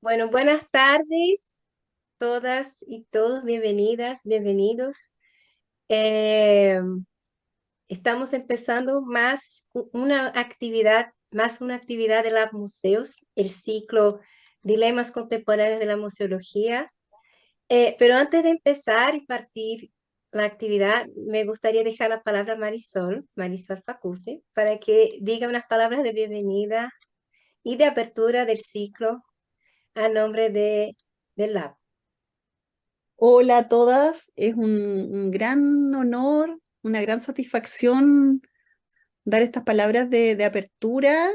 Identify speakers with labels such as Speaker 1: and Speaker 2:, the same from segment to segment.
Speaker 1: Bueno, buenas tardes, todas y todos, bienvenidas, bienvenidos. Eh, Estamos empezando una actividad de Lab Museos, el ciclo Dilemas Contemporáneos de la Museología. Pero antes de empezar y partir la actividad, me gustaría dejar la palabra a Marisol Facuse, para que diga unas palabras de bienvenida y de apertura del ciclo a nombre del Lab.
Speaker 2: Hola a todas, es un gran honor, una gran satisfacción dar estas palabras de apertura,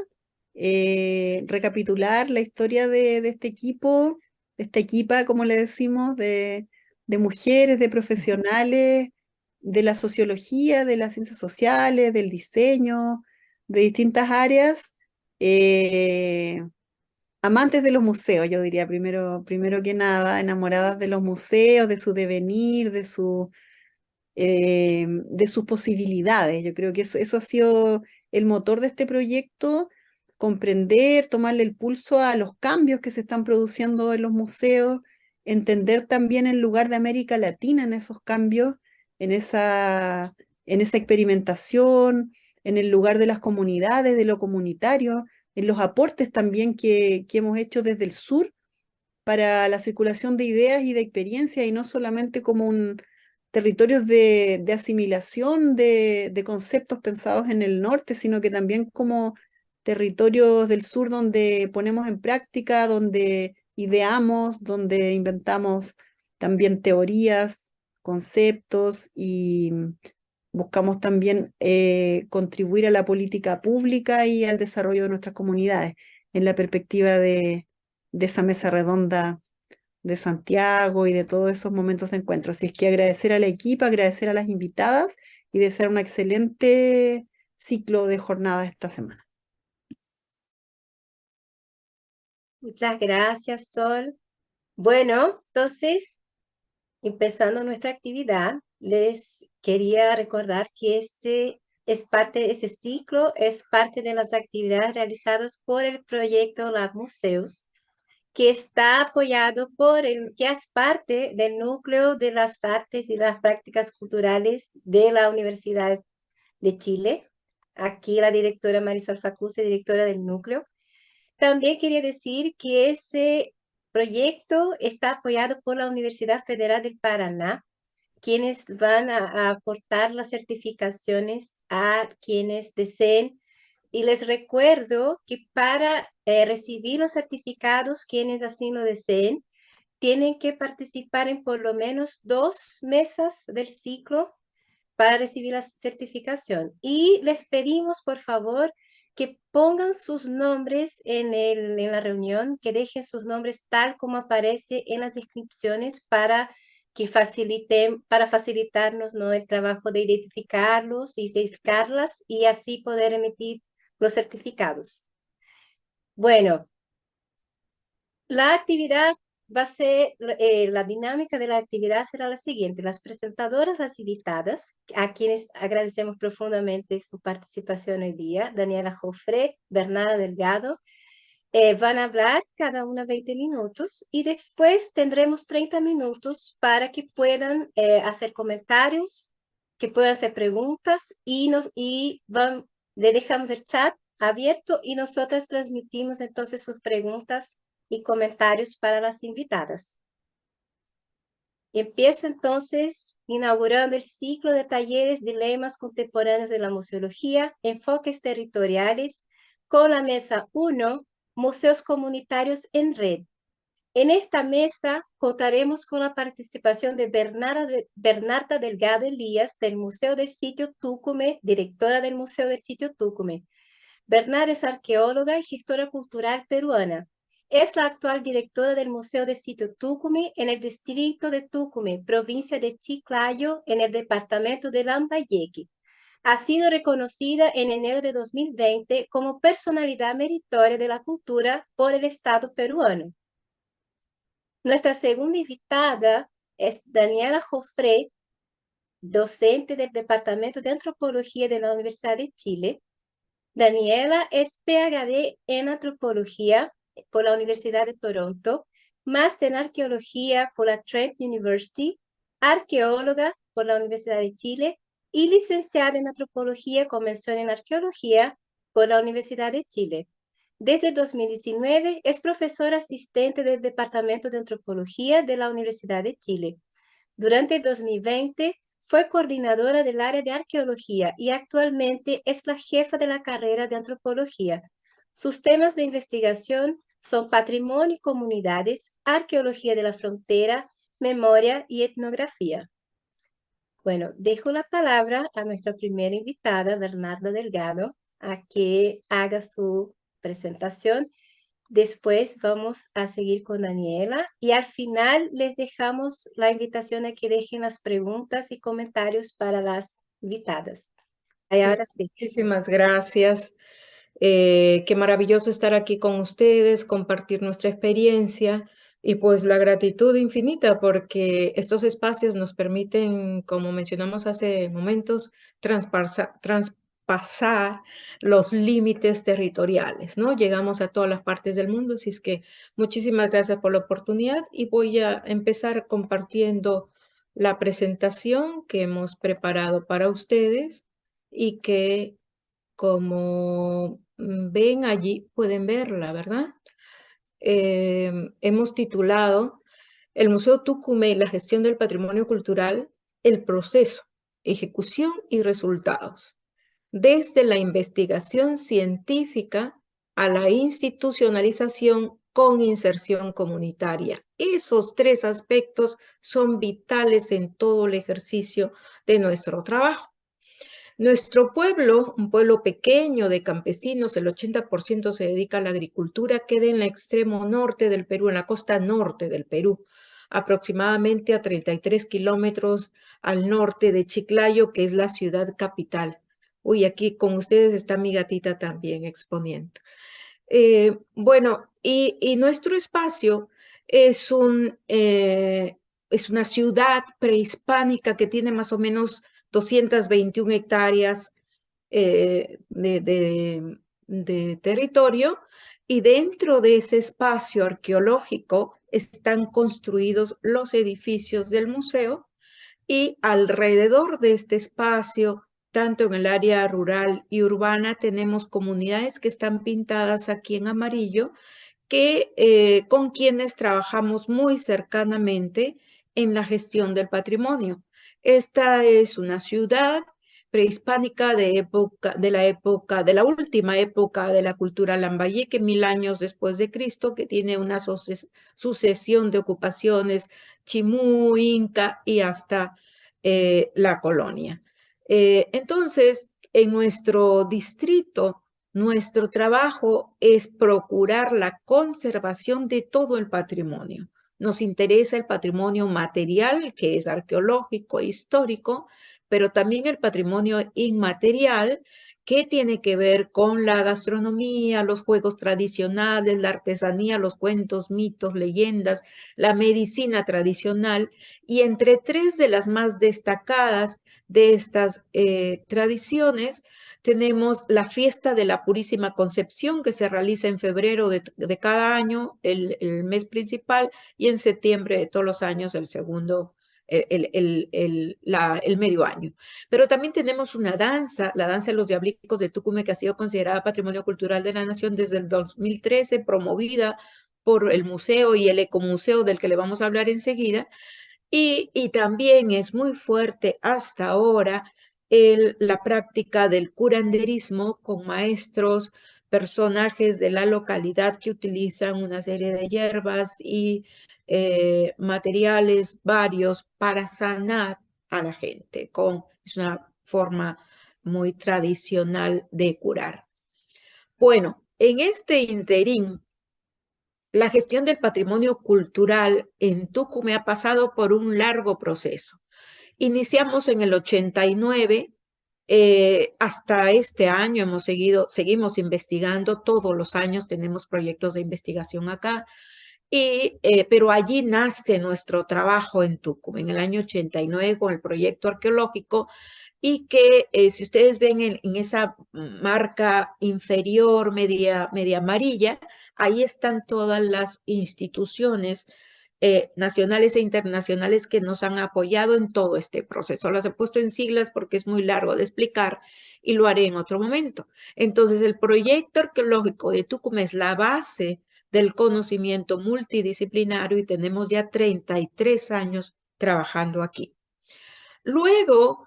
Speaker 2: recapitular la historia de este equipo, de esta equipa, como le decimos, de mujeres, de profesionales, de la sociología, de las ciencias sociales, del diseño, de distintas áreas. eh, Amantes de los museos, yo diría, primero que nada, enamoradas de los museos, de su devenir, de sus posibilidades. Yo creo que eso ha sido el motor de este proyecto, comprender, tomarle el pulso a los cambios que se están produciendo en los museos, entender también el lugar de América Latina en esos cambios, en esa experimentación, en el lugar de las comunidades, de lo comunitario, en los aportes también que hemos hecho desde el sur para la circulación de ideas y de experiencias y no solamente como un territorios de asimilación de conceptos pensados en el norte, sino que también como territorios del sur donde ponemos en práctica, donde ideamos, donde inventamos también teorías, conceptos y buscamos también contribuir a la política pública y al desarrollo de nuestras comunidades en la perspectiva de esa mesa redonda de Santiago y de todos esos momentos de encuentro. Así es que agradecer a la equipa, agradecer a las invitadas y desear un excelente ciclo de jornadas esta semana.
Speaker 1: Muchas gracias, Sol. Bueno, entonces, empezando nuestra actividad, les quería recordar que ese ciclo es parte de las actividades realizadas por el proyecto Lab Museos, que está apoyado que es parte del núcleo de las artes y las prácticas culturales de la Universidad de Chile. Aquí la directora Marisol Facuse, directora del núcleo. También quería decir que ese proyecto está apoyado por la Universidad Federal del Paraná, quienes van a aportar las certificaciones a quienes deseen. Y les recuerdo que para recibir los certificados, quienes así lo deseen, tienen que participar en por lo menos 2 mesas del ciclo para recibir la certificación. Y les pedimos, por favor, que pongan sus nombres en la reunión, que dejen sus nombres tal como aparece en las inscripciones para facilitarnos, ¿no?, el trabajo de identificarlos, identificarlas y así poder emitir los certificados. Bueno, la actividad la dinámica de la actividad será la siguiente. Las presentadoras, las invitadas, a quienes agradecemos profundamente su participación hoy día, Daniela Jofré, Bernarda Delgado, van a hablar cada una 20 minutos y después tendremos 30 minutos para que puedan hacer comentarios, que puedan hacer preguntas le dejamos el chat abierto y nosotras transmitimos entonces sus preguntas y comentarios para las invitadas. Empiezo entonces inaugurando el ciclo de talleres Dilemas Contemporáneos de la Museología, Enfoques Territoriales, con la mesa 1, Museos Comunitarios en Red. En esta mesa contaremos con la participación de Bernarda Delgado Elías del Museo del Sitio Tucumé, directora del Museo del Sitio Tucumé. Bernarda es arqueóloga y gestora cultural peruana. Es la actual directora del Museo de Sitio Tucumé en el distrito de Tucumé, provincia de Chiclayo, en el departamento de Lambayeque. Ha sido reconocida en enero de 2020 como personalidad meritoria de la cultura por el Estado peruano. Nuestra segunda invitada es Daniela Jofré, docente del Departamento de Antropología de la Universidad de Chile. Daniela es PhD en antropología por la Universidad de Toronto, máster en arqueología por la Trent University, arqueóloga por la Universidad de Chile y licenciada en antropología con mención en arqueología por la Universidad de Chile. Desde 2019 es profesora asistente del Departamento de Antropología de la Universidad de Chile. Durante 2020 fue coordinadora del área de arqueología y actualmente es la jefa de la carrera de antropología. Sus temas de investigación son patrimonio y comunidades, arqueología de la frontera, memoria y etnografía. Bueno, dejo la palabra a nuestra primera invitada, Bernarda Delgado, a que haga su presentación. Después vamos a seguir con Daniela y al final les dejamos la invitación a que dejen las preguntas y comentarios para las invitadas. Ahí
Speaker 3: Sí,
Speaker 1: ahora sí.
Speaker 3: muchísimas gracias. Qué maravilloso estar aquí con ustedes, compartir nuestra experiencia y pues la gratitud infinita porque estos espacios nos permiten, como mencionamos hace momentos, traspasar los límites territoriales, ¿no? Llegamos a todas las partes del mundo, así es que muchísimas gracias por la oportunidad y voy a empezar compartiendo la presentación que hemos preparado para ustedes y que como ven allí, pueden verla, ¿verdad? Hemos titulado El Museo Tucumé y la gestión del patrimonio cultural, el proceso, ejecución y resultados, desde la investigación científica a la institucionalización con inserción comunitaria. Esos tres aspectos son vitales en todo el ejercicio de nuestro trabajo. Nuestro pueblo, un pueblo pequeño de campesinos, el 80% se dedica a la agricultura, queda en el extremo norte del Perú, en la costa norte del Perú, aproximadamente a 33 kilómetros al norte de Chiclayo, que es la ciudad capital. Uy, aquí con ustedes está mi gatita también exponiendo. Bueno, y nuestro espacio es es una ciudad prehispánica que tiene más o menos 221 hectáreas de territorio y dentro de ese espacio arqueológico están construidos los edificios del museo y alrededor de este espacio, tanto en el área rural y urbana, tenemos comunidades que están pintadas aquí en amarillo con quienes trabajamos muy cercanamente en la gestión del patrimonio. Esta es una ciudad prehispánica de la última época de la cultura lambayeque, 1000 años después de Cristo, que tiene una sucesión de ocupaciones chimú, inca y hasta la colonia. Entonces, en nuestro distrito, nuestro trabajo es procurar la conservación de todo el patrimonio. Nos interesa el patrimonio material, que es arqueológico e histórico, pero también el patrimonio inmaterial, que tiene que ver con la gastronomía, los juegos tradicionales, la artesanía, los cuentos, mitos, leyendas, la medicina tradicional, y entre tres de las más destacadas de estas tradiciones, tenemos la fiesta de la Purísima Concepción que se realiza en febrero de cada año, el mes principal, y en septiembre de todos los años, el segundo, el medio año. Pero también tenemos una danza, la danza de los Diablicos de Tucumán, que ha sido considerada Patrimonio Cultural de la Nación desde el 2013, promovida por el museo y el ecomuseo del que le vamos a hablar enseguida. Y también es muy fuerte hasta ahora la práctica del curanderismo con maestros, personajes de la localidad que utilizan una serie de hierbas y materiales varios para sanar a la gente. Es una forma muy tradicional de curar. Bueno, en este interín, la gestión del patrimonio cultural en Tucumán ha pasado por un largo proceso. Iniciamos en el 89, hasta este año seguimos investigando, todos los años tenemos proyectos de investigación acá, pero allí nace nuestro trabajo en Tucumán, en el año 89 con el proyecto arqueológico, y que si ustedes ven en esa marca inferior media amarilla, ahí están todas las instituciones nacionales e internacionales que nos han apoyado en todo este proceso. Las he puesto en siglas porque es muy largo de explicar y lo haré en otro momento. Entonces, el proyecto arqueológico de Tucumán es la base del conocimiento multidisciplinario y tenemos ya 33 años trabajando aquí. Luego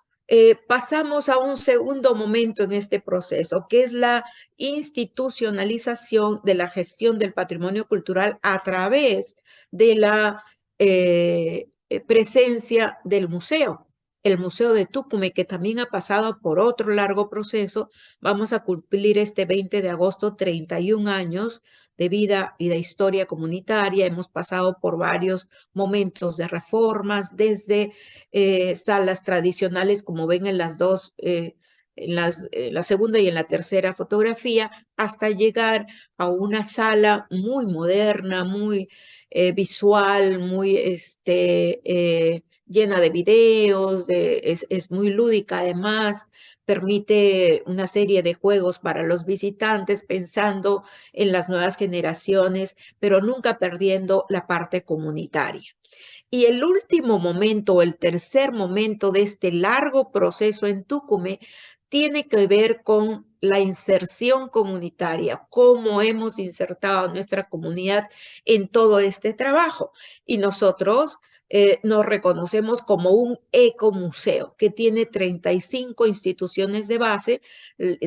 Speaker 3: pasamos a un segundo momento en este proceso, que es la institucionalización de la gestión del patrimonio cultural a través de la presencia del museo. El Museo de Tucumán, que también ha pasado por otro largo proceso. Vamos a cumplir este 20 de agosto 31 años de vida y de historia comunitaria. Hemos pasado por varios momentos de reformas, desde salas tradicionales, como ven en las dos, en la segunda y en la tercera fotografía, hasta llegar a una sala muy moderna, muy visual, muy llena de videos, es muy lúdica además, permite una serie de juegos para los visitantes pensando en las nuevas generaciones, pero nunca perdiendo la parte comunitaria. Y el último momento, el tercer momento de este largo proceso en Tucumán, tiene que ver con la inserción comunitaria, cómo hemos insertado a nuestra comunidad en todo este trabajo. Y nosotros nos reconocemos como un ecomuseo que tiene 35 instituciones de base.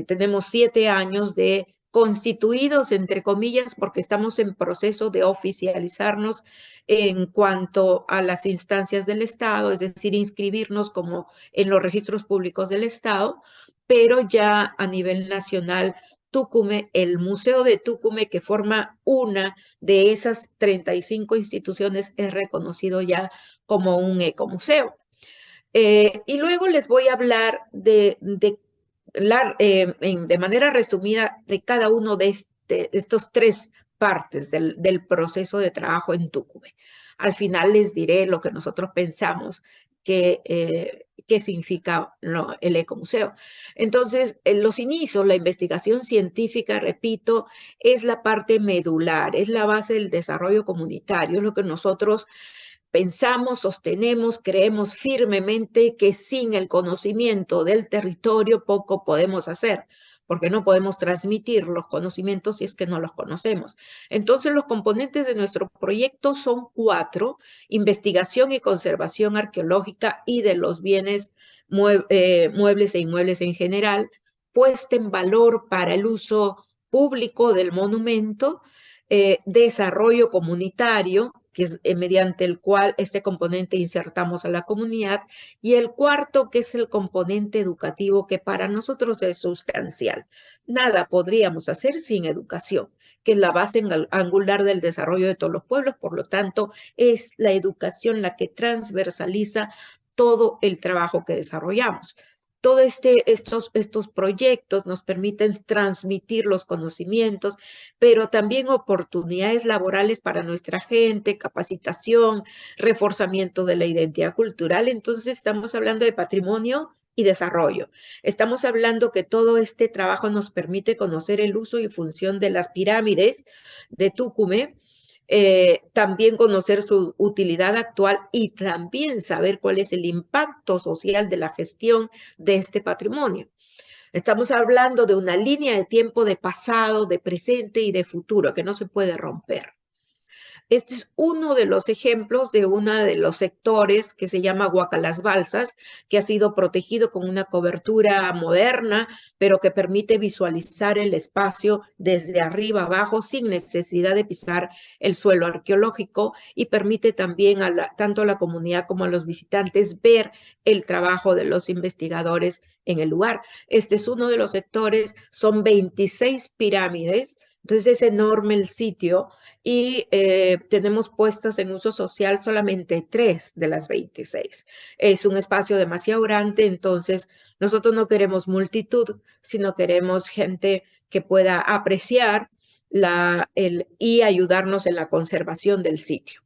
Speaker 3: Tenemos 7 años de constituidos, entre comillas, porque estamos en proceso de oficializarnos en cuanto a las instancias del Estado, es decir, inscribirnos como en los registros públicos del Estado, pero ya a nivel nacional, Tucumán, el Museo de Tucumán, que forma una de esas 35 instituciones, es reconocido ya como un ecomuseo. Y luego les voy a hablar de manera resumida de cada uno de estos tres partes del proceso de trabajo en Tucumán. Al final les diré lo que nosotros pensamos que significa el ecomuseo. Entonces, en los inicios, la investigación científica, repito, es la parte medular, es la base del desarrollo comunitario, es lo que nosotros pensamos, sostenemos, creemos firmemente que sin el conocimiento del territorio poco podemos hacer, porque no podemos transmitir los conocimientos si es que no los conocemos. Entonces, los componentes de nuestro proyecto son 4: investigación y conservación arqueológica y de los bienes muebles e inmuebles en general, puesta en valor para el uso público del monumento, desarrollo comunitario, que es mediante el cual este componente insertamos a la comunidad, y el cuarto, que es el componente educativo, que para nosotros es sustancial. Nada podríamos hacer sin educación, que es la base angular del desarrollo de todos los pueblos. Por lo tanto, es la educación la que transversaliza todo el trabajo que desarrollamos. Todos estos proyectos nos permiten transmitir los conocimientos, pero también oportunidades laborales para nuestra gente, capacitación, reforzamiento de la identidad cultural. Entonces, estamos hablando de patrimonio y desarrollo. Estamos hablando que todo este trabajo nos permite conocer el uso y función de las pirámides de Tucumán, también conocer su utilidad actual y también saber cuál es el impacto social de la gestión de este patrimonio. Estamos hablando de una línea de tiempo de pasado, de presente y de futuro que no se puede romper. Este es uno de los ejemplos de uno de los sectores que se llama Huacalas Balsas, que ha sido protegido con una cobertura moderna, pero que permite visualizar el espacio desde arriba abajo sin necesidad de pisar el suelo arqueológico, y permite también tanto a la comunidad como a los visitantes ver el trabajo de los investigadores en el lugar. Este es uno de los sectores, son 26 pirámides, entonces es enorme el sitio, y tenemos puestas en uso social solamente 3 de las 26. Es un espacio demasiado grande, entonces nosotros no queremos multitud, sino queremos gente que pueda apreciar y ayudarnos en la conservación del sitio.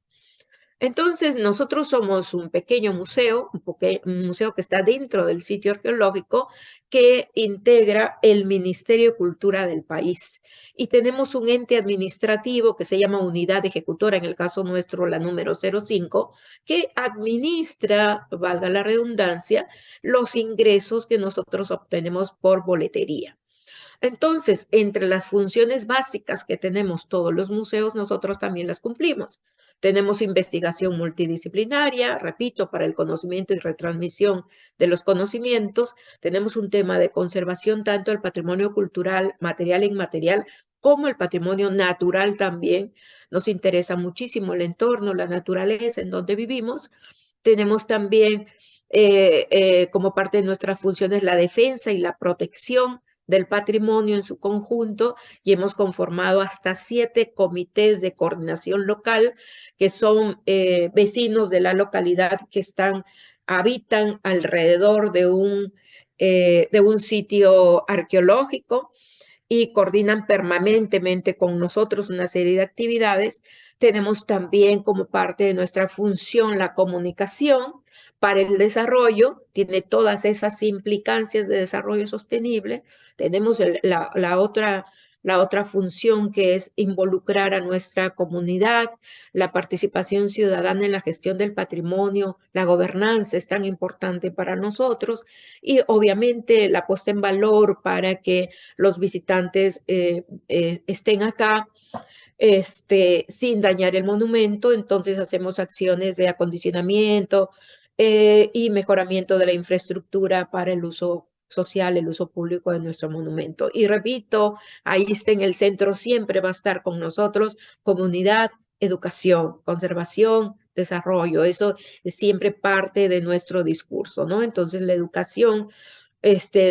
Speaker 3: Entonces, nosotros somos un pequeño museo, un museo que está dentro del sitio arqueológico que integra el Ministerio de Cultura del país. Y tenemos un ente administrativo que se llama Unidad Ejecutora, en el caso nuestro la número 05, que administra, valga la redundancia, los ingresos que nosotros obtenemos por boletería. Entonces, entre las funciones básicas que tenemos todos los museos, nosotros también las cumplimos. Tenemos investigación multidisciplinaria, repito, para el conocimiento y retransmisión de los conocimientos. Tenemos un tema de conservación tanto del patrimonio cultural, material e inmaterial, como el patrimonio natural también. Nos interesa muchísimo el entorno, la naturaleza en donde vivimos. Tenemos también como parte de nuestras funciones la defensa y la protección del patrimonio en su conjunto, y hemos conformado hasta 7 comités de coordinación local que son vecinos de la localidad que habitan alrededor de un sitio arqueológico y coordinan permanentemente con nosotros una serie de actividades. Tenemos también como parte de nuestra función la comunicación para el desarrollo, tiene todas esas implicancias de desarrollo sostenible. Tenemos la otra función que es involucrar a nuestra comunidad, la participación ciudadana en la gestión del patrimonio, la gobernanza es tan importante para nosotros, y obviamente la puesta en valor para que los visitantes estén acá sin dañar el monumento. Entonces hacemos acciones de acondicionamiento y mejoramiento de la infraestructura para el uso social, el uso público de nuestro monumento. Y repito, ahí está en el centro, siempre va a estar con nosotros comunidad, educación, conservación, desarrollo. Eso es siempre parte de nuestro discurso, ¿no? Entonces la educación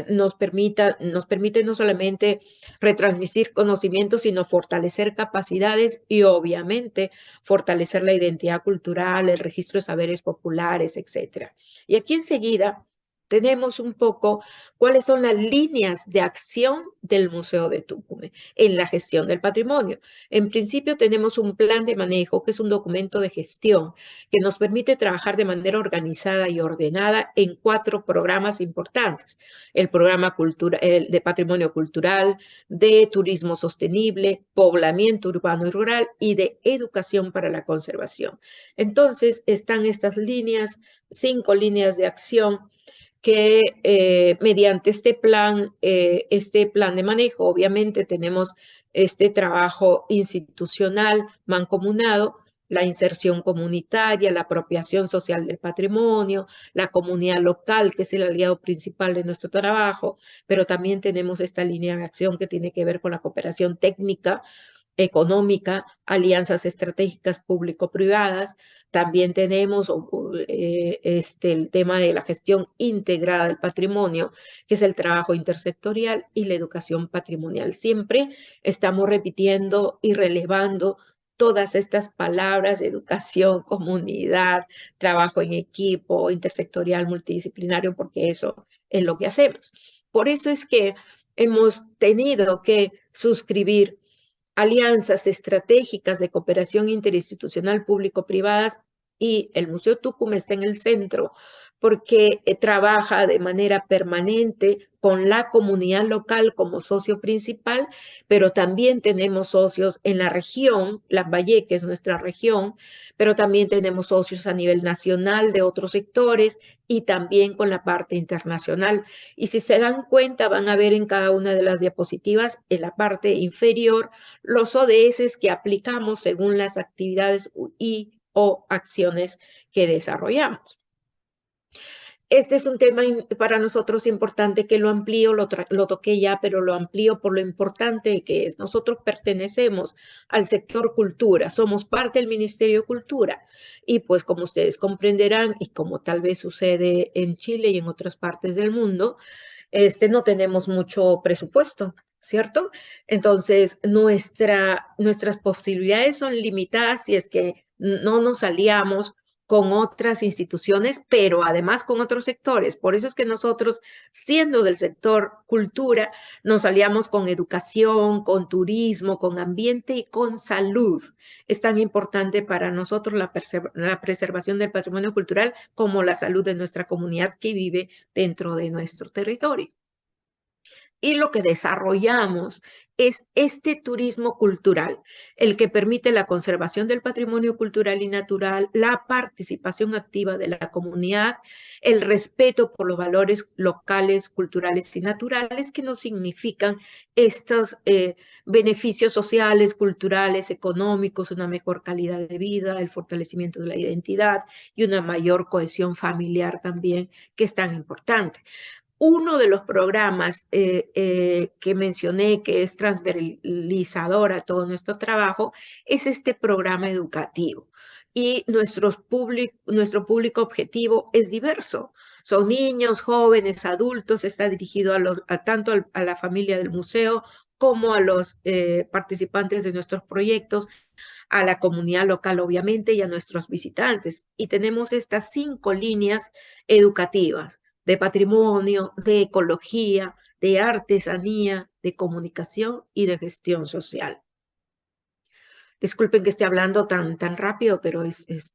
Speaker 3: nos permite no solamente retransmitir conocimientos, sino fortalecer capacidades y obviamente fortalecer la identidad cultural, el registro de saberes populares, etc. Y aquí enseguida tenemos un poco cuáles son las líneas de acción del Museo de Tucumán en la gestión del patrimonio. En principio tenemos un plan de manejo, que es un documento de gestión que nos permite trabajar de manera organizada y ordenada en 4 programas importantes. El programa de patrimonio cultural, de turismo sostenible, poblamiento urbano y rural y de educación para la conservación. Entonces están estas 5 líneas de acción que mediante este plan de manejo, obviamente tenemos este trabajo institucional mancomunado, la inserción comunitaria, la apropiación social del patrimonio, la comunidad local, que es el aliado principal de nuestro trabajo, pero también tenemos esta línea de acción que tiene que ver con la cooperación técnica, económica, alianzas estratégicas público-privadas. También tenemos el tema de la gestión integrada del patrimonio, que es el trabajo intersectorial, y la educación patrimonial. Siempre estamos repitiendo y relevando todas estas palabras: educación, comunidad, trabajo en equipo, intersectorial, multidisciplinario, porque eso es lo que hacemos. Por eso es que hemos tenido que suscribir alianzas estratégicas de cooperación interinstitucional público-privadas, y el Museo Tucumán está en el centro porque trabaja de manera permanente con la comunidad local como socio principal, pero también tenemos socios en la región, Lambayeque es nuestra región, pero también tenemos socios a nivel nacional de otros sectores y también con la parte internacional. Y si se dan cuenta, van a ver en cada una de las diapositivas, en la parte inferior, los ODS que aplicamos según las actividades o acciones que desarrollamos. Este es un tema para nosotros importante, que lo amplío, lo toqué ya, pero lo amplío por lo importante que es. Nosotros pertenecemos al sector cultura, somos parte del Ministerio de Cultura, y pues como ustedes comprenderán, y como tal vez sucede en Chile y en otras partes del mundo, no tenemos mucho presupuesto, ¿cierto? Entonces, nuestras posibilidades son limitadas si es que no nos aliamos con otras instituciones, pero además con otros sectores. Por eso es que nosotros, siendo del sector cultura, nos aliamos con educación, con turismo, con ambiente y con salud. Es tan importante para nosotros la preservación del patrimonio cultural como la salud de nuestra comunidad que vive dentro de nuestro territorio. Y lo que desarrollamos es este turismo cultural, el que permite la conservación del patrimonio cultural y natural, la participación activa de la comunidad, el respeto por los valores locales, culturales y naturales que nos significan estos beneficios sociales, culturales, económicos, una mejor calidad de vida, el fortalecimiento de la identidad y una mayor cohesión familiar también, que es tan importante. Uno de los programas que mencioné que es transversalizador a todo nuestro trabajo es este programa educativo. Y nuestro público objetivo es diverso. Son niños, jóvenes, adultos, está dirigido tanto a la familia del museo como a los participantes de nuestros proyectos, a la comunidad local, obviamente, y a nuestros visitantes. Y tenemos estas 5 líneas educativas de patrimonio, de ecología, de artesanía, de comunicación y de gestión social. Disculpen que esté hablando tan rápido, pero es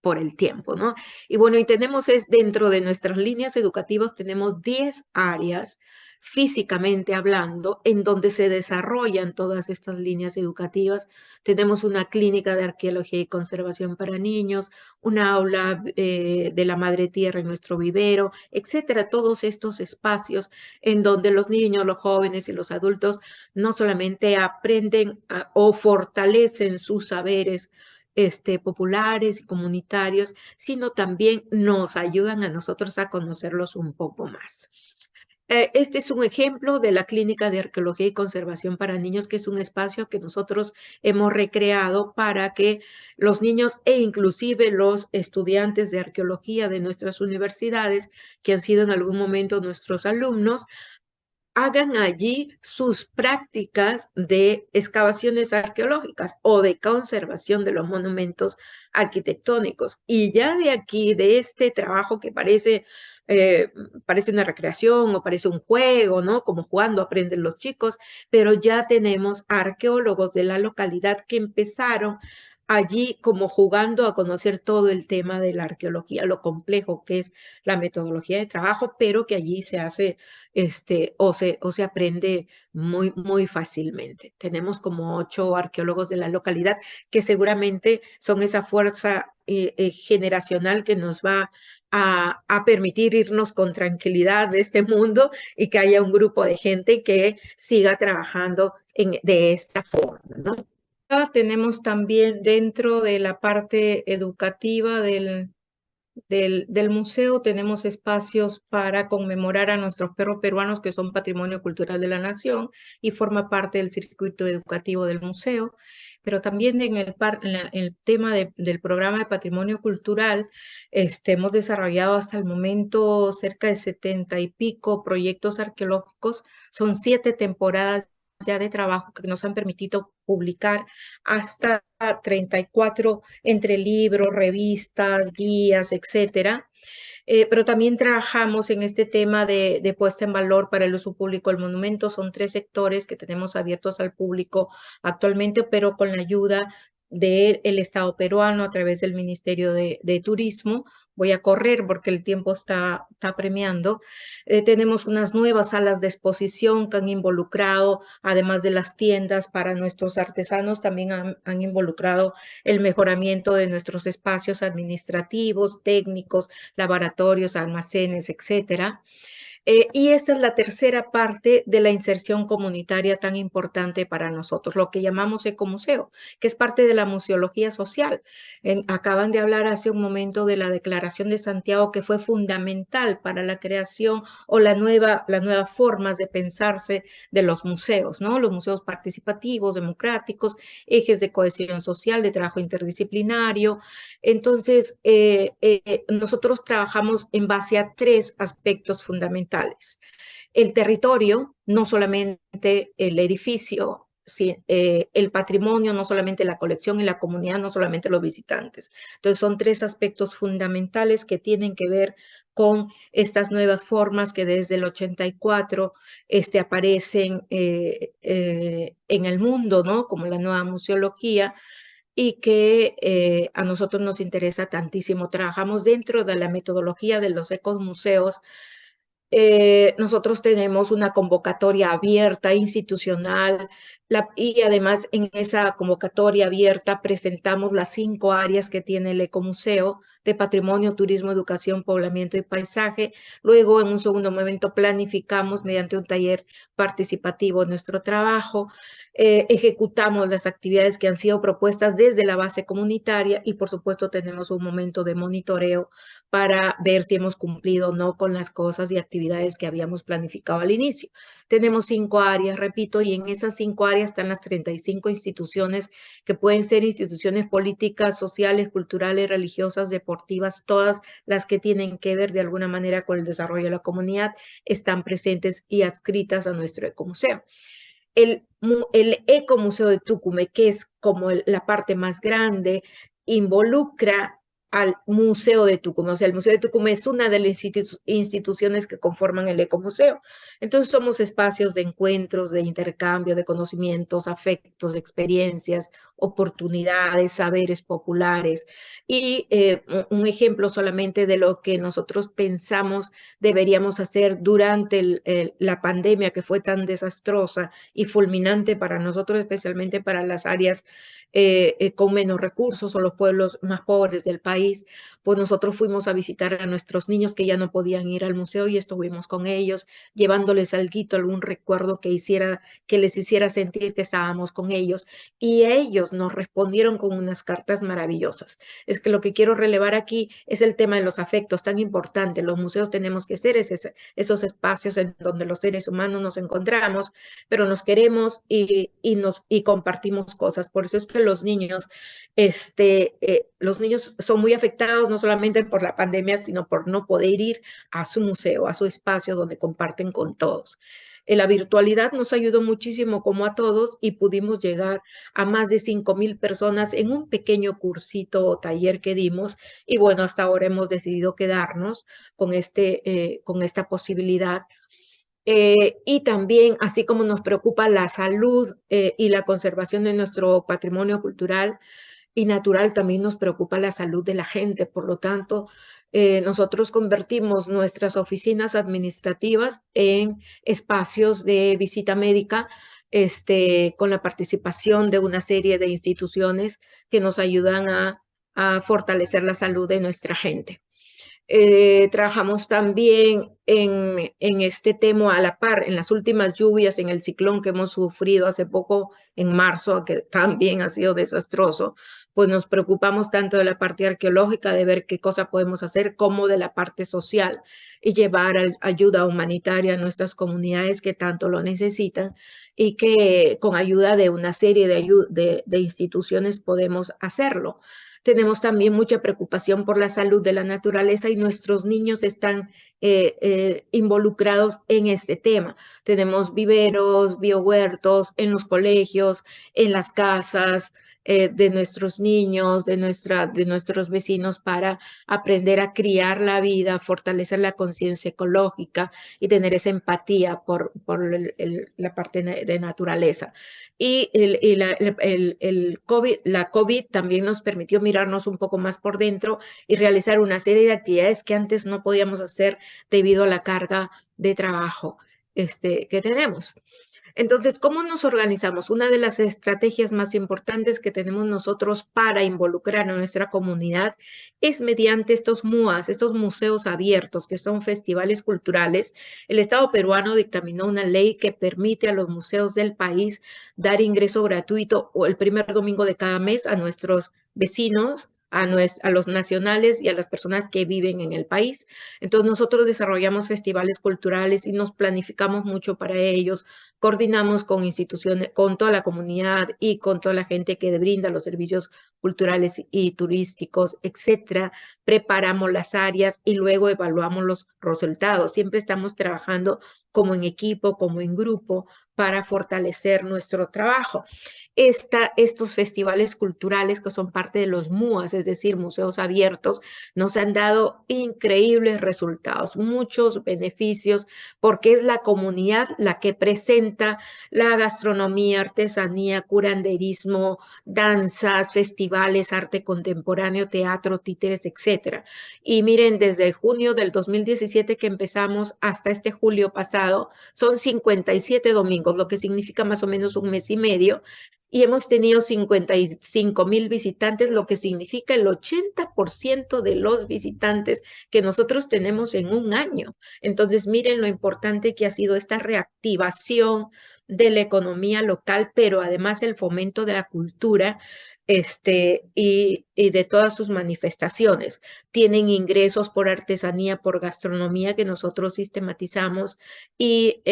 Speaker 3: por el tiempo, ¿no? Y bueno, y tenemos dentro de nuestras líneas educativas, tenemos 10 áreas físicamente hablando, en donde se desarrollan todas estas líneas educativas. Tenemos una clínica de arqueología y conservación para niños, una aula de la madre tierra en nuestro vivero, etcétera. Todos estos espacios en donde los niños, los jóvenes y los adultos no solamente aprenden o fortalecen sus saberes populares y comunitarios, sino también nos ayudan a nosotros a conocerlos un poco más. Este es un ejemplo de la Clínica de Arqueología y Conservación para Niños, que es un espacio que nosotros hemos recreado para que los niños e inclusive los estudiantes de arqueología de nuestras universidades, que han sido en algún momento nuestros alumnos, hagan allí sus prácticas de excavaciones arqueológicas o de conservación de los monumentos arquitectónicos. Y ya de aquí, de este trabajo que parece una recreación o parece un juego, ¿no? Como jugando aprenden los chicos, pero ya tenemos arqueólogos de la localidad que empezaron allí como jugando a conocer todo el tema de la arqueología, lo complejo que es la metodología de trabajo, pero que allí se hace o se aprende muy fácilmente. Tenemos como 8 arqueólogos de la localidad que seguramente son esa fuerza generacional que nos va a permitir irnos con tranquilidad de este mundo y que haya un grupo de gente que siga trabajando de esta forma, ¿no? Tenemos también dentro de la parte educativa del museo, tenemos espacios para conmemorar a nuestros perros peruanos que son patrimonio cultural de la nación y forma parte del circuito educativo del museo. Pero también en el tema del programa de patrimonio cultural, hemos desarrollado hasta el momento cerca de 70 y pico proyectos arqueológicos. Son 7 temporadas ya de trabajo que nos han permitido publicar hasta 34 entre libros, revistas, guías, etcétera. Pero también trabajamos en este tema de puesta en valor para el uso público del monumento. Son 3 sectores que tenemos abiertos al público actualmente, pero con la ayuda del Estado peruano a través del Ministerio de Turismo. Voy a correr porque el tiempo está premiando. Tenemos unas nuevas salas de exposición que han involucrado, además de las tiendas para nuestros artesanos, también han involucrado el mejoramiento de nuestros espacios administrativos, técnicos, laboratorios, almacenes, etcétera. Y esta es la tercera parte de la inserción comunitaria tan importante para nosotros, lo que llamamos ecomuseo, que es parte de la museología social. Acaban de hablar hace un momento de la Declaración de Santiago, que fue fundamental para la creación o las nuevas formas de pensarse de los museos, ¿no? Los museos participativos, democráticos, ejes de cohesión social, de trabajo interdisciplinario. Entonces, nosotros trabajamos en base a 3 aspectos fundamentales. El territorio, no solamente el edificio el patrimonio, no solamente la colección y la comunidad, no solamente los visitantes. Entonces son tres aspectos fundamentales que tienen que ver con estas nuevas formas que desde el 84 aparecen en el mundo, ¿no? Como la nueva museología, y que a nosotros nos interesa tantísimo. Trabajamos dentro de la metodología de los ecomuseos. Nosotros tenemos una convocatoria abierta, institucional, y además en esa convocatoria abierta presentamos las 5 áreas que tiene el ecomuseo de patrimonio, turismo, educación, poblamiento y paisaje. Luego, en un segundo momento, planificamos mediante un taller participativo nuestro trabajo. Ejecutamos las actividades que han sido propuestas desde la base comunitaria y, por supuesto, tenemos un momento de monitoreo para ver si hemos cumplido o no con las cosas y actividades que habíamos planificado al inicio. Tenemos 5 áreas, repito, y en esas 5 áreas están las 35 instituciones que pueden ser instituciones políticas, sociales, culturales, religiosas, deportivas, todas las que tienen que ver de alguna manera con el desarrollo de la comunidad, están presentes y adscritas a nuestro ecomuseo. El Ecomuseo de Tucumán, que es como la parte más grande, involucra al Museo de Tucumán. O sea, el Museo de Tucumán es una de las instituciones que conforman el Ecomuseo. Entonces somos espacios de encuentros, de intercambio, de conocimientos, afectos, experiencias, oportunidades, saberes populares. Y un ejemplo solamente de lo que nosotros pensamos deberíamos hacer durante la pandemia, que fue tan desastrosa y fulminante para nosotros, especialmente para las áreas con menos recursos o los pueblos más pobres del país. Pues nosotros fuimos a visitar a nuestros niños que ya no podían ir al museo y estuvimos con ellos, llevándoles algún recuerdo que les hiciera sentir que estábamos con ellos, y ellos nos respondieron con unas cartas maravillosas. Es que lo que quiero relevar aquí es el tema de los afectos, tan importante. Los museos tenemos que ser esos espacios en donde los seres humanos nos encontramos, pero nos queremos y compartimos cosas. Por eso es que los niños son muy afectados no solamente por la pandemia, sino por no poder ir a su museo, a su espacio donde comparten con todos. La virtualidad nos ayudó muchísimo como a todos y pudimos llegar a más de 5,000 personas en un pequeño cursito o taller que dimos, y bueno, hasta ahora hemos decidido quedarnos con esta posibilidad. Y también, así como nos preocupa la salud y la conservación de nuestro patrimonio cultural y natural, también nos preocupa la salud de la gente. Por lo tanto, nosotros convertimos nuestras oficinas administrativas en espacios de visita médica, con la participación de una serie de instituciones que nos ayudan a fortalecer la salud de nuestra gente. Trabajamos también en este tema a la par, en las últimas lluvias, en el ciclón que hemos sufrido hace poco, en marzo, que también ha sido desastroso. Pues nos preocupamos tanto de la parte arqueológica, de ver qué cosa podemos hacer, como de la parte social, y llevar ayuda humanitaria a nuestras comunidades que tanto lo necesitan, y que con ayuda de una serie de instituciones podemos hacerlo. Tenemos también mucha preocupación por la salud de la naturaleza, y nuestros niños están involucrados en este tema. Tenemos viveros, biohuertos en los colegios, en las casas de nuestros niños, de nuestros vecinos, para aprender a criar la vida, fortalecer la conciencia ecológica y tener esa empatía por la parte de naturaleza. Y la COVID también nos permitió mirarnos un poco más por dentro y realizar una serie de actividades que antes no podíamos hacer debido a la carga de trabajo que tenemos. Entonces, ¿cómo nos organizamos? Una de las estrategias más importantes que tenemos nosotros para involucrar a nuestra comunidad es mediante estos MUAs, estos museos abiertos, que son festivales culturales. El Estado peruano dictaminó una ley que permite a los museos del país dar ingreso gratuito o el primer domingo de cada mes a nuestros vecinos, a los nacionales y a las personas que viven en el país. Entonces, nosotros desarrollamos festivales culturales y nos planificamos mucho para ellos. Coordinamos con instituciones, con toda la comunidad y con toda la gente que brinda los servicios culturales y turísticos, etcétera. Preparamos las áreas y luego evaluamos los resultados. Siempre estamos trabajando como en equipo, como en grupo, para fortalecer nuestro trabajo. Estos festivales culturales que son parte de los MUAS, es decir, museos abiertos, nos han dado increíbles resultados, muchos beneficios, porque es la comunidad la que presenta la gastronomía, artesanía, curanderismo, danzas, festivales, arte contemporáneo, teatro, títeres, etcétera. Y miren, desde junio del 2017 que empezamos hasta este julio pasado, son 57 domingos, lo que significa más o menos un mes y medio, y hemos tenido 55,000 visitantes, lo que significa el 80% de los visitantes que nosotros tenemos en un año. Entonces, miren lo importante que ha sido esta reactivación de la economía local, pero además el fomento de la cultura y de todas sus manifestaciones. Tienen ingresos por artesanía, por gastronomía que nosotros sistematizamos y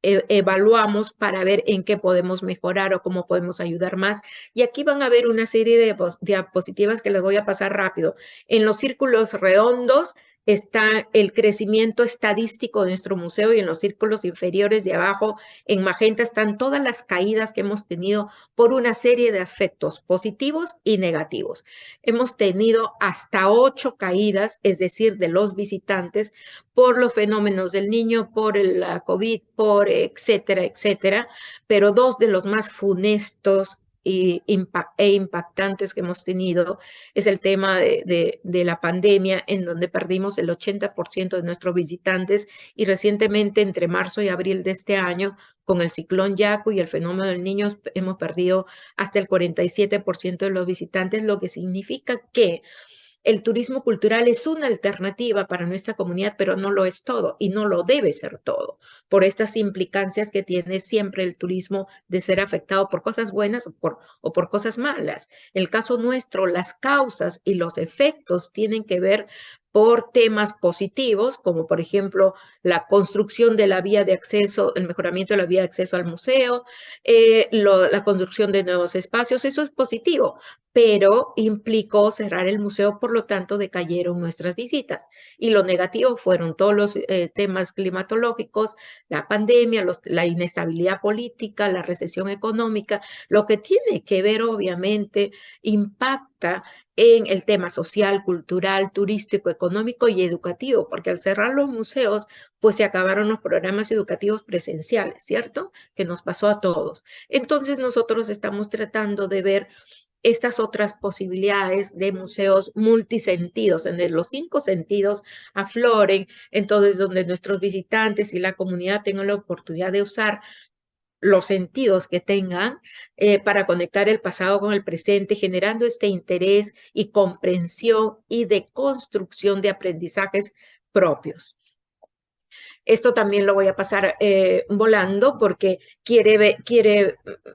Speaker 3: evaluamos para ver en qué podemos mejorar o cómo podemos ayudar más. Y aquí van a ver una serie de diapositivas que les voy a pasar rápido. En los círculos redondos está el crecimiento estadístico de nuestro museo, y en los círculos inferiores de abajo, en magenta, están todas las caídas que hemos tenido por una serie de aspectos positivos y negativos. Hemos tenido hasta 8 caídas, es decir, de los visitantes, por los fenómenos del niño, por la COVID, por etcétera, etcétera, pero 2 de los más funestos e impactantes que hemos tenido es el tema de la pandemia, en donde perdimos el 80% de nuestros visitantes, y recientemente, entre marzo y abril de este año, con el ciclón Yaku y el fenómeno del niño, hemos perdido hasta el 47% de los visitantes, lo que significa que el turismo cultural es una alternativa para nuestra comunidad, pero no lo es todo y no lo debe ser todo, por estas implicancias que tiene siempre el turismo de ser afectado por cosas buenas o por cosas malas. En el caso nuestro, las causas y los efectos tienen que ver por temas positivos, como por ejemplo la construcción de la vía de acceso, el mejoramiento de la vía de acceso al museo, la construcción de nuevos espacios. Eso es positivo, pero implicó cerrar el museo, por lo tanto decayeron nuestras visitas. Y lo negativo fueron todos los temas climatológicos, la pandemia, la inestabilidad política, la recesión económica, lo que tiene que ver, obviamente, impacta en el tema social, cultural, turístico, económico y educativo, porque al cerrar los museos, pues se acabaron los programas educativos presenciales, ¿cierto? Que nos pasó a todos. Entonces nosotros estamos tratando de ver estas otras posibilidades de museos multisentidos, en donde los 5 sentidos afloren, entonces donde nuestros visitantes y la comunidad tengan la oportunidad de usar los sentidos que tengan para conectar el pasado con el presente, generando este interés y comprensión y de construcción de aprendizajes propios. Esto también lo voy a pasar volando, porque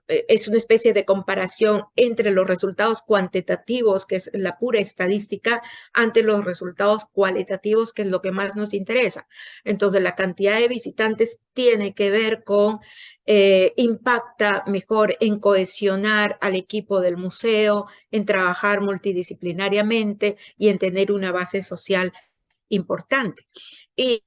Speaker 3: es una especie de comparación entre los resultados cuantitativos, que es la pura estadística, ante los resultados cualitativos, que es lo que más nos interesa. Entonces, la cantidad de visitantes tiene que ver con impacta mejor en cohesionar al equipo del museo, en trabajar multidisciplinariamente y en tener una base social importante. Y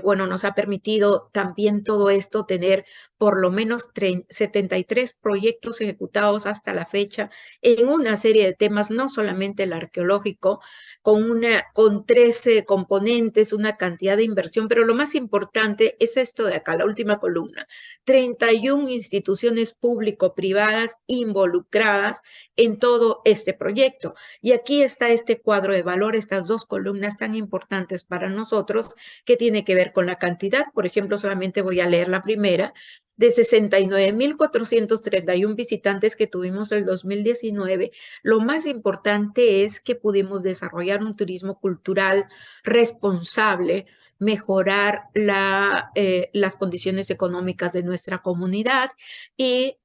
Speaker 3: bueno, nos ha permitido también todo esto tener por lo menos 73 proyectos ejecutados hasta la fecha en una serie de temas, no solamente el arqueológico, con 13 componentes, una cantidad de inversión, pero lo más importante es esto de acá, la última columna: 31 instituciones público-privadas involucradas en todo este proyecto. Y aquí está este cuadro de valor, estas 2 columnas tan importantes para nosotros, que tiene que ver con la cantidad. Por ejemplo, solamente voy a leer la primera: de 69,431 visitantes que tuvimos en el 2019, lo más importante es que pudimos desarrollar un turismo cultural responsable, mejorar las condiciones económicas de nuestra comunidad, y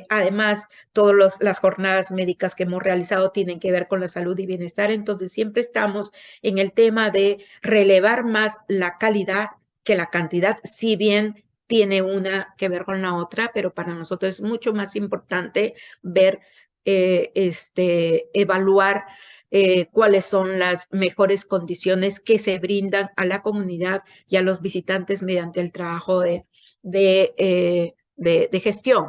Speaker 3: además todas las jornadas médicas que hemos realizado tienen que ver con la salud y bienestar. Entonces siempre estamos en el tema de relevar más la calidad que la cantidad, si bien tiene una que ver con la otra, pero para nosotros es mucho más importante ver evaluar cuáles son las mejores condiciones que se brindan a la comunidad y a los visitantes mediante el trabajo de gestión.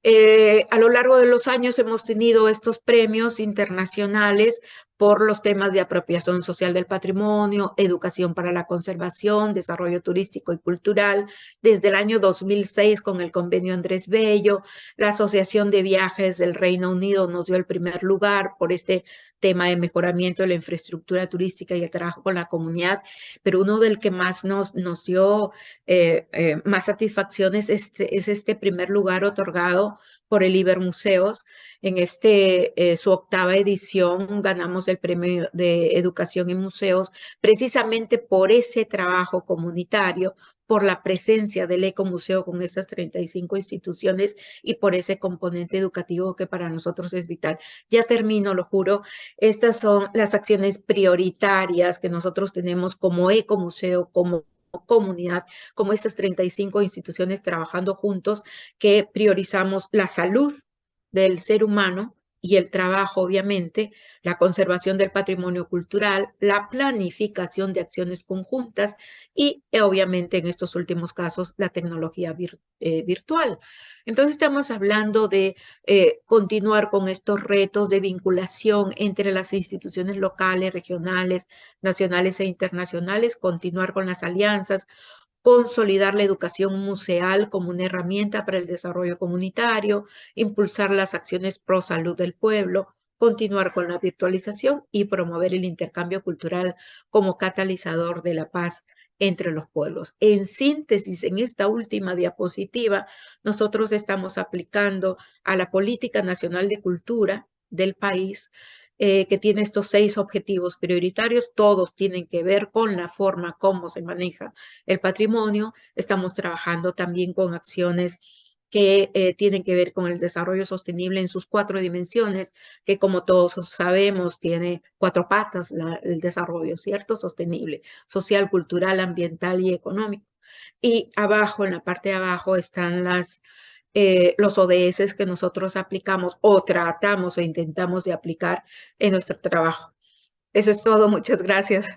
Speaker 3: A lo largo de los años hemos tenido estos premios internacionales por los temas de apropiación social del patrimonio, educación para la conservación, desarrollo turístico y cultural. Desde el año 2006, con el convenio Andrés Bello, la Asociación de Viajes del Reino Unido nos dio el primer lugar por este tema de mejoramiento de la infraestructura turística y el trabajo con la comunidad, pero uno del que más nos dio más satisfacciones es este primer lugar otorgado por el Ibermuseos. En su octava edición ganamos el premio de educación en museos precisamente por ese trabajo comunitario, por la presencia del Ecomuseo con esas 35 instituciones y por ese componente educativo que para nosotros es vital. Ya termino, lo juro. Estas son las acciones prioritarias que nosotros tenemos como Ecomuseo, como comunidad, como estas 35 instituciones trabajando juntos, que priorizamos la salud del ser humano y el trabajo, obviamente, la conservación del patrimonio cultural, la planificación de acciones conjuntas y, obviamente, en estos últimos casos, la tecnología virtual. Entonces, estamos hablando de continuar con estos retos de vinculación entre las instituciones locales, regionales, nacionales e internacionales, continuar con las alianzas, consolidar la educación museal como una herramienta para el desarrollo comunitario, impulsar las acciones pro salud del pueblo, continuar con la virtualización y promover el intercambio cultural como catalizador de la paz entre los pueblos. En síntesis, en esta última diapositiva, nosotros estamos aplicando a la Política Nacional de Cultura del país, que tiene estos 6 objetivos prioritarios. Todos tienen que ver con la forma como se maneja el patrimonio. Estamos trabajando también con acciones que tienen que ver con el desarrollo sostenible en sus 4 dimensiones, que como todos sabemos tiene 4 patas el desarrollo, ¿cierto? Sostenible, social, cultural, ambiental y económico. Y abajo, en la parte de abajo, están los ODS que nosotros aplicamos o tratamos o intentamos de aplicar en nuestro trabajo. Eso es todo. Muchas gracias.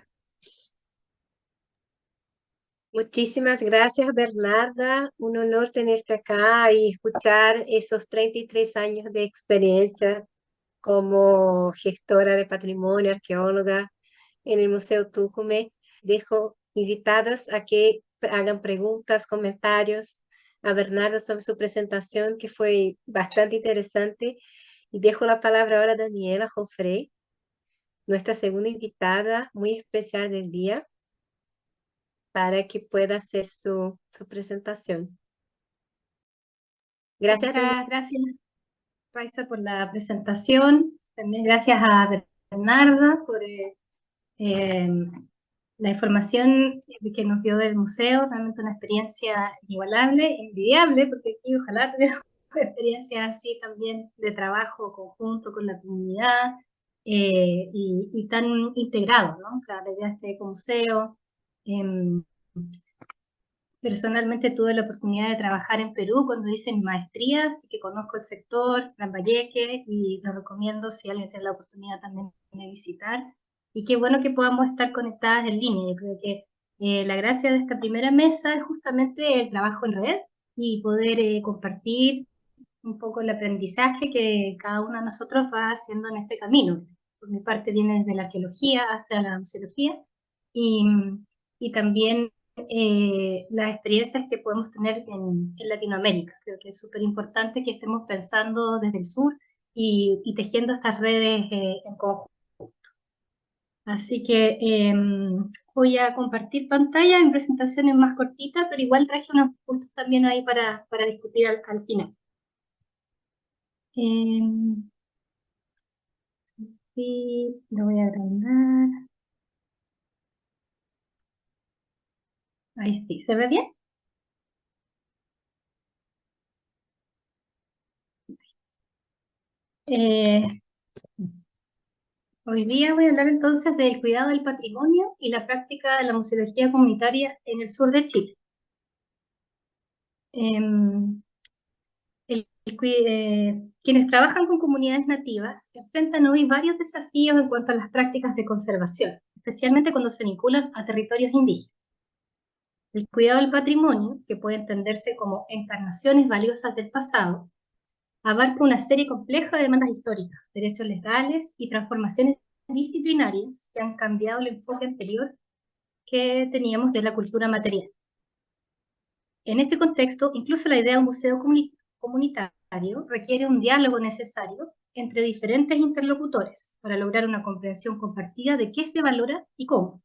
Speaker 1: Muchísimas gracias, Bernarda. Un honor tenerte acá y escuchar esos 33 años de experiencia como gestora de patrimonio, arqueóloga en el Museo Tucumé. Dejo invitadas a que hagan preguntas, comentarios a Bernarda sobre su presentación, que fue bastante interesante. Y dejo la palabra ahora a Daniela Jofré, nuestra segunda invitada muy especial del día, para que pueda hacer su presentación. Gracias, Daniela.
Speaker 4: Muchas gracias, Raiza, por la presentación. También gracias a Bernarda por la información que nos dio del museo. Realmente una experiencia inigualable, envidiable, porque aquí ojalá tuviéramos experiencias así también de trabajo conjunto con la comunidad y tan integrado, ¿no? La idea de este museo. Personalmente tuve la oportunidad de trabajar en Perú cuando hice mi maestría, así que conozco el sector, Lambayeque, y lo recomiendo si alguien tiene la oportunidad también de visitar. Y qué bueno que podamos estar conectadas en línea. Yo creo que la gracia de esta primera mesa es justamente el trabajo en red y poder compartir un poco el aprendizaje que cada uno de nosotros va haciendo en este camino. Por mi parte viene desde la arqueología hacia la museología y, y también las experiencias que podemos tener en Latinoamérica. Creo que es súper importante que estemos pensando desde el sur y tejiendo estas redes en conjunto. Así que voy a compartir pantalla. Mi presentación es más cortita, pero igual traje unos puntos también ahí para discutir al final. Y lo voy a agrandar. Ahí sí, ¿se ve bien? Hoy día voy a hablar entonces del cuidado del patrimonio y la práctica de la museología comunitaria en el sur de Chile. Quienes trabajan con comunidades nativas enfrentan hoy varios desafíos en cuanto a las prácticas de conservación, especialmente cuando se vinculan a territorios indígenas. El cuidado del patrimonio, que puede entenderse como encarnaciones valiosas del pasado, abarca una serie compleja de demandas históricas, derechos legales y transformaciones disciplinarias que han cambiado el enfoque anterior que teníamos de la cultura material. En este contexto, incluso la idea de un museo comunitario requiere un diálogo necesario entre diferentes interlocutores para lograr una comprensión compartida de qué se valora y cómo,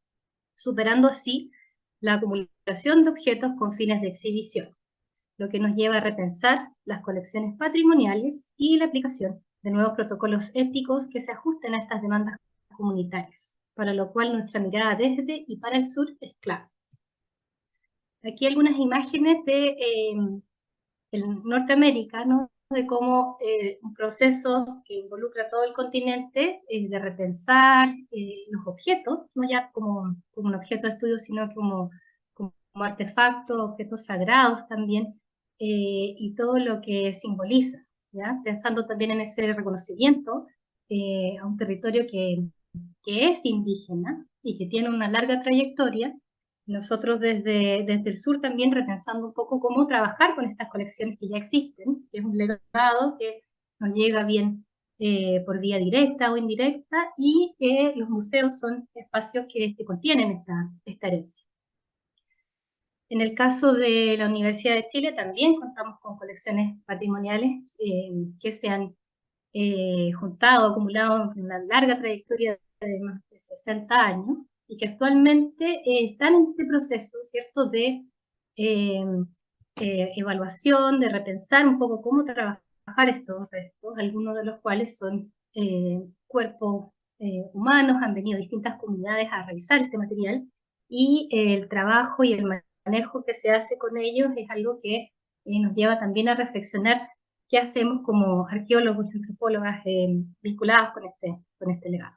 Speaker 4: superando así la acumulación de objetos con fines de exhibición, lo que nos lleva a repensar las colecciones patrimoniales y la aplicación de nuevos protocolos éticos que se ajusten a estas demandas comunitarias, para lo cual nuestra mirada desde y para el sur es clave. Aquí algunas imágenes de Norteamérica, ¿no? De cómo un proceso que involucra todo el continente de repensar los objetos, no ya como un objeto de estudio, sino como artefactos, objetos sagrados también, y todo lo que simboliza, ¿ya? Pensando también en ese reconocimiento a un territorio que es indígena y que tiene una larga trayectoria. Nosotros desde el sur también repensando un poco cómo trabajar con estas colecciones que ya existen, que es un legado que nos llega bien por vía directa o indirecta, y los museos son espacios que contienen esta herencia. En el caso de la Universidad de Chile también contamos con colecciones patrimoniales que se han juntado, acumulado en una larga trayectoria de más de 60 años, y que actualmente están en este proceso, ¿cierto?, de evaluación, de repensar un poco cómo trabajar estos restos, algunos de los cuales son cuerpos humanos, han venido distintas comunidades a revisar este material, y el trabajo y el manejo que se hace con ellos es algo que nos lleva también a reflexionar qué hacemos como arqueólogos y antropólogas vinculados con este legado.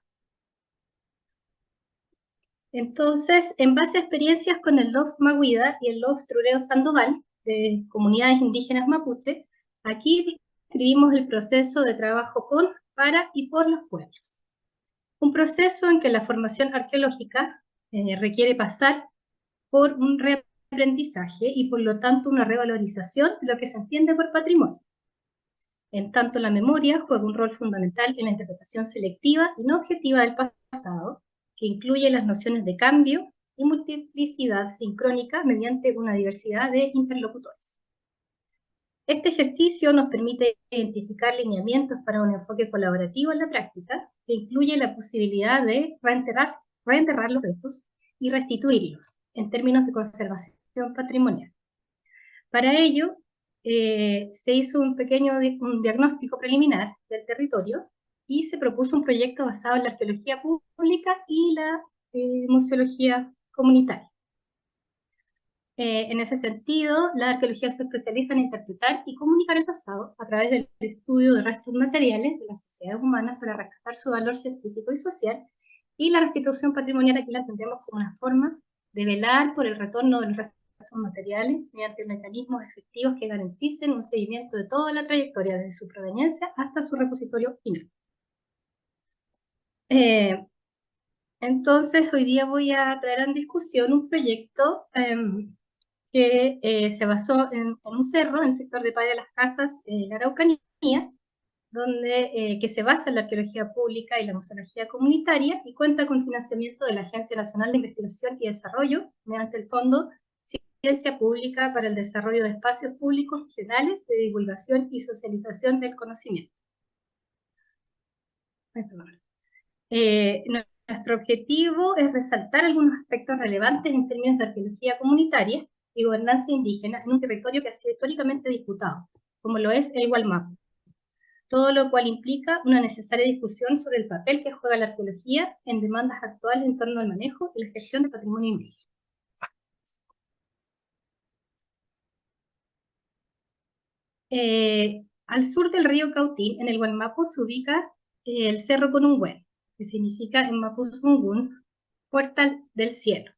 Speaker 4: Entonces, en base a experiencias con el LOF Maguida y el LOF Trureo Sandoval, de comunidades indígenas mapuche, aquí describimos el proceso de trabajo con, para y por los pueblos. Un proceso en que la formación arqueológica requiere pasar por un reaprendizaje y por lo tanto una revalorización de lo que se entiende por patrimonio. En tanto, la memoria juega un rol fundamental en la interpretación selectiva y no objetiva del pasado, que incluye las nociones de cambio y multiplicidad sincrónica mediante una diversidad de interlocutores. Este ejercicio nos permite identificar lineamientos para un enfoque colaborativo en la práctica, que incluye la posibilidad de reenterrar los restos y restituirlos en términos de conservación patrimonial. Para ello, se hizo un diagnóstico preliminar del territorio y se propuso un proyecto basado en la arqueología pública y la museología comunitaria. En ese sentido, la arqueología se especializa en interpretar y comunicar el pasado a través del estudio de restos materiales de las sociedades humanas para rescatar su valor científico y social, y la restitución patrimonial aquí la entendemos como una forma de velar por el retorno de los restos materiales mediante mecanismos efectivos que garanticen un seguimiento de toda la trayectoria desde su proveniencia hasta su repositorio final. Entonces, hoy día voy a traer en discusión un proyecto que se basó en un cerro, en el sector de Padre de las Casas, en la Araucanía, que se basa en la arqueología pública y la museología comunitaria, y cuenta con financiamiento de la Agencia Nacional de Investigación y Desarrollo, mediante el Fondo Ciencia Pública para el Desarrollo de Espacios Públicos Regionales de Divulgación y Socialización del Conocimiento. Nuestro objetivo es resaltar algunos aspectos relevantes en términos de arqueología comunitaria y gobernanza indígena en un territorio que ha sido históricamente disputado, como lo es el Gualmapu. Todo lo cual implica una necesaria discusión sobre el papel que juega la arqueología en demandas actuales en torno al manejo y la gestión de patrimonio indígena. Al sur del río Cautín, en el Gualmapu, se ubica el Cerro Conungüen, que significa en mapuzungún puerta del cielo.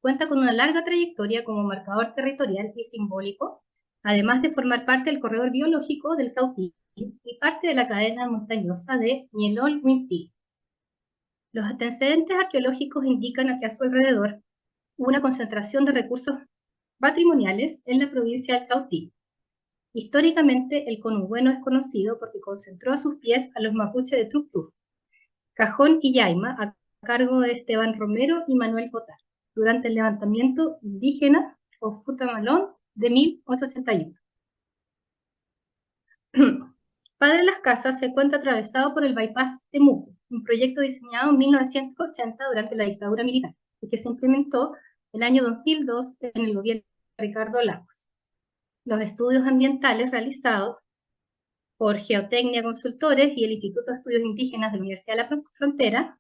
Speaker 4: Cuenta con una larga trayectoria como marcador territorial y simbólico, además de formar parte del corredor biológico del Cautí y parte de la cadena montañosa de Ñelol-Huinpi. Los antecedentes arqueológicos indican que a su alrededor hubo una concentración de recursos patrimoniales en la provincia del Cautí. Históricamente, el Conubueno es conocido porque concentró a sus pies a los mapuches de Truf Truf, Cajón y Yaima, a cargo de Esteban Romero y Manuel Botar, durante el levantamiento indígena o Futamalón de 1881. Padre Las Casas se encuentra atravesado por el bypass Temuco, un proyecto diseñado en 1980 durante la dictadura militar y que se implementó el año 2002 en el gobierno de Ricardo Lagos. Los estudios ambientales realizados por Geotecnia Consultores y el Instituto de Estudios Indígenas de la Universidad de la Frontera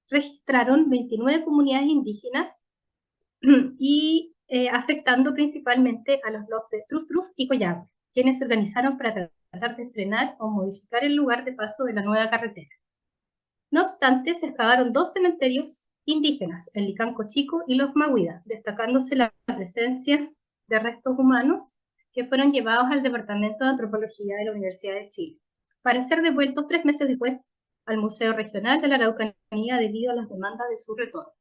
Speaker 4: registraron 29 comunidades indígenas y afectando principalmente a los lofts de Truf Truf y Coyhaique, quienes se organizaron para tratar de frenar o modificar el lugar de paso de la nueva carretera. No obstante, se excavaron 2 cementerios indígenas, el Licanco Chico y los Mahuida, destacándose la presencia de restos humanos que fueron llevados al Departamento de Antropología de la Universidad de Chile, para ser devueltos 3 meses después al Museo Regional de la Araucanía debido a las demandas de su retorno.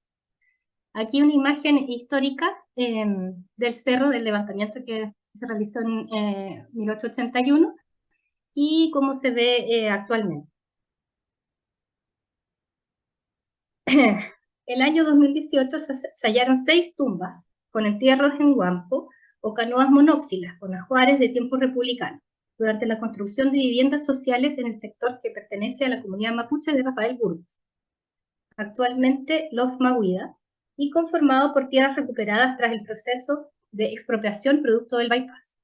Speaker 4: Aquí una imagen histórica del cerro del levantamiento que se realizó en 1881 y cómo se ve actualmente. El año 2018 se hallaron 6 tumbas con entierros en guampo o canoas monóxilas con ajuares de tiempo republicano, durante la construcción de viviendas sociales en el sector que pertenece a la comunidad mapuche de Rafael Burgos, actualmente Los Mahuida, y conformado por tierras recuperadas tras el proceso de expropiación producto del bypass.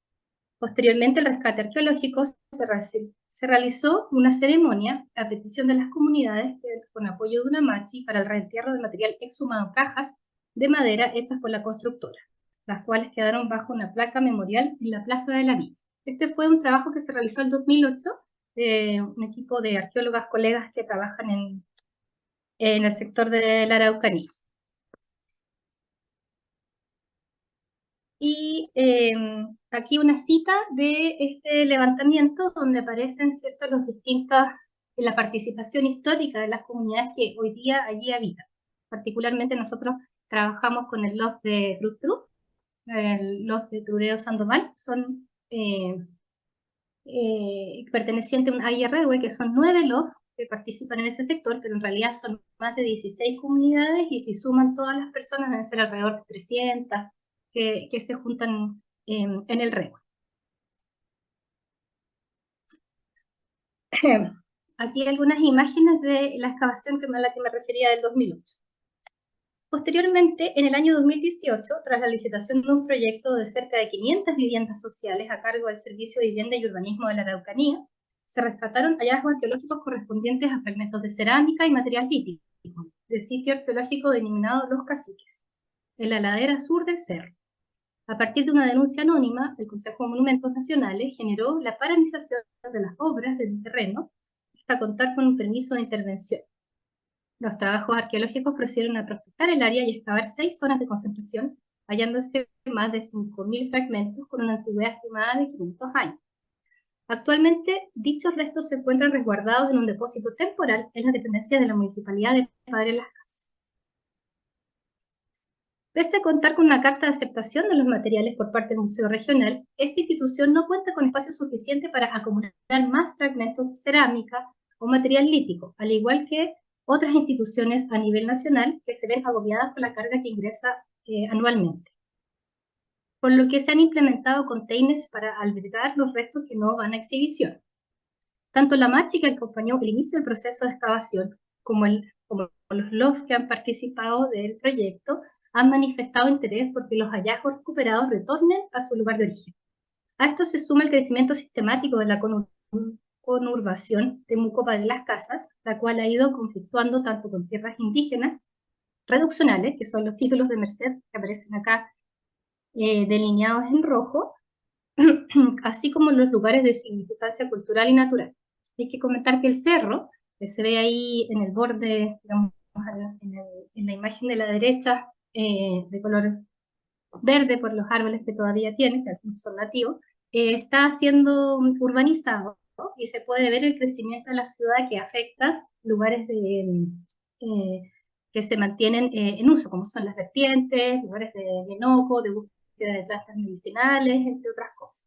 Speaker 4: Posteriormente, el rescate arqueológico se realizó una ceremonia a petición de las comunidades con apoyo de una machi para el reentierro de material exhumado en cajas de madera hechas por la constructora, las cuales quedaron bajo una placa memorial en la Plaza de la Villa. Este fue un trabajo que se realizó en 2008 de un equipo de arqueólogas colegas que trabajan en el sector de la Araucanía. Y aquí una cita de este levantamiento donde aparecen los distintos, la participación histórica de las comunidades que hoy día allí habitan. Particularmente nosotros trabajamos con el loft de Truf Truf, el loft de Trureo Sandoval, son pertenecientes a un AIRW, que son 9 lofts que participan en ese sector, pero en realidad son más de 16 comunidades y si suman todas las personas deben ser alrededor de 300 que se juntan en el REWA. Aquí hay algunas imágenes de la excavación a la que me refería del 2008. Posteriormente, en el año 2018, tras la licitación de un proyecto de cerca de 500 viviendas sociales a cargo del Servicio de Vivienda y Urbanismo de la Araucanía, se rescataron hallazgos arqueológicos correspondientes a fragmentos de cerámica y material lítico del sitio arqueológico denominado Los Caciques, en la ladera sur del cerro. A partir de una denuncia anónima, el Consejo de Monumentos Nacionales generó la paralización de las obras del terreno hasta contar con un permiso de intervención. Los trabajos arqueológicos procedieron a prospectar el área y excavar 6 zonas de concentración, hallándose más de 5.000 fragmentos con una antigüedad estimada de 500 años. Actualmente, dichos restos se encuentran resguardados en un depósito temporal en las dependencias de la Municipalidad de Padre Las Casas. Pese a contar con una carta de aceptación de los materiales por parte del Museo Regional, esta institución no cuenta con espacio suficiente para acumular más fragmentos de cerámica o material lítico, al igual que otras instituciones a nivel nacional que se ven agobiadas por la carga que ingresa anualmente. Por lo que se han implementado containers para albergar los restos que no van a exhibición. Tanto la machi que acompañó el inicio del proceso de excavación, como los LOF que han participado del proyecto, han manifestado interés porque los hallazgos recuperados retornen a su lugar de origen. A esto se suma el crecimiento sistemático de la conurbación de Temuco Padre Las Casas, la cual ha ido conflictuando tanto con tierras indígenas reduccionales, que son los títulos de merced que aparecen acá delineados en rojo, así como los lugares de significancia cultural y natural. Hay que comentar que el cerro, que se ve ahí en el borde, digamos, en la imagen de la derecha, de color verde por los árboles que todavía tiene, que algunos son nativos, está siendo urbanizado, ¿no? Y se puede ver el crecimiento de la ciudad que afecta lugares que se mantienen en uso, como son las vertientes, lugares de enojo, de búsqueda de plantas medicinales, entre otras cosas.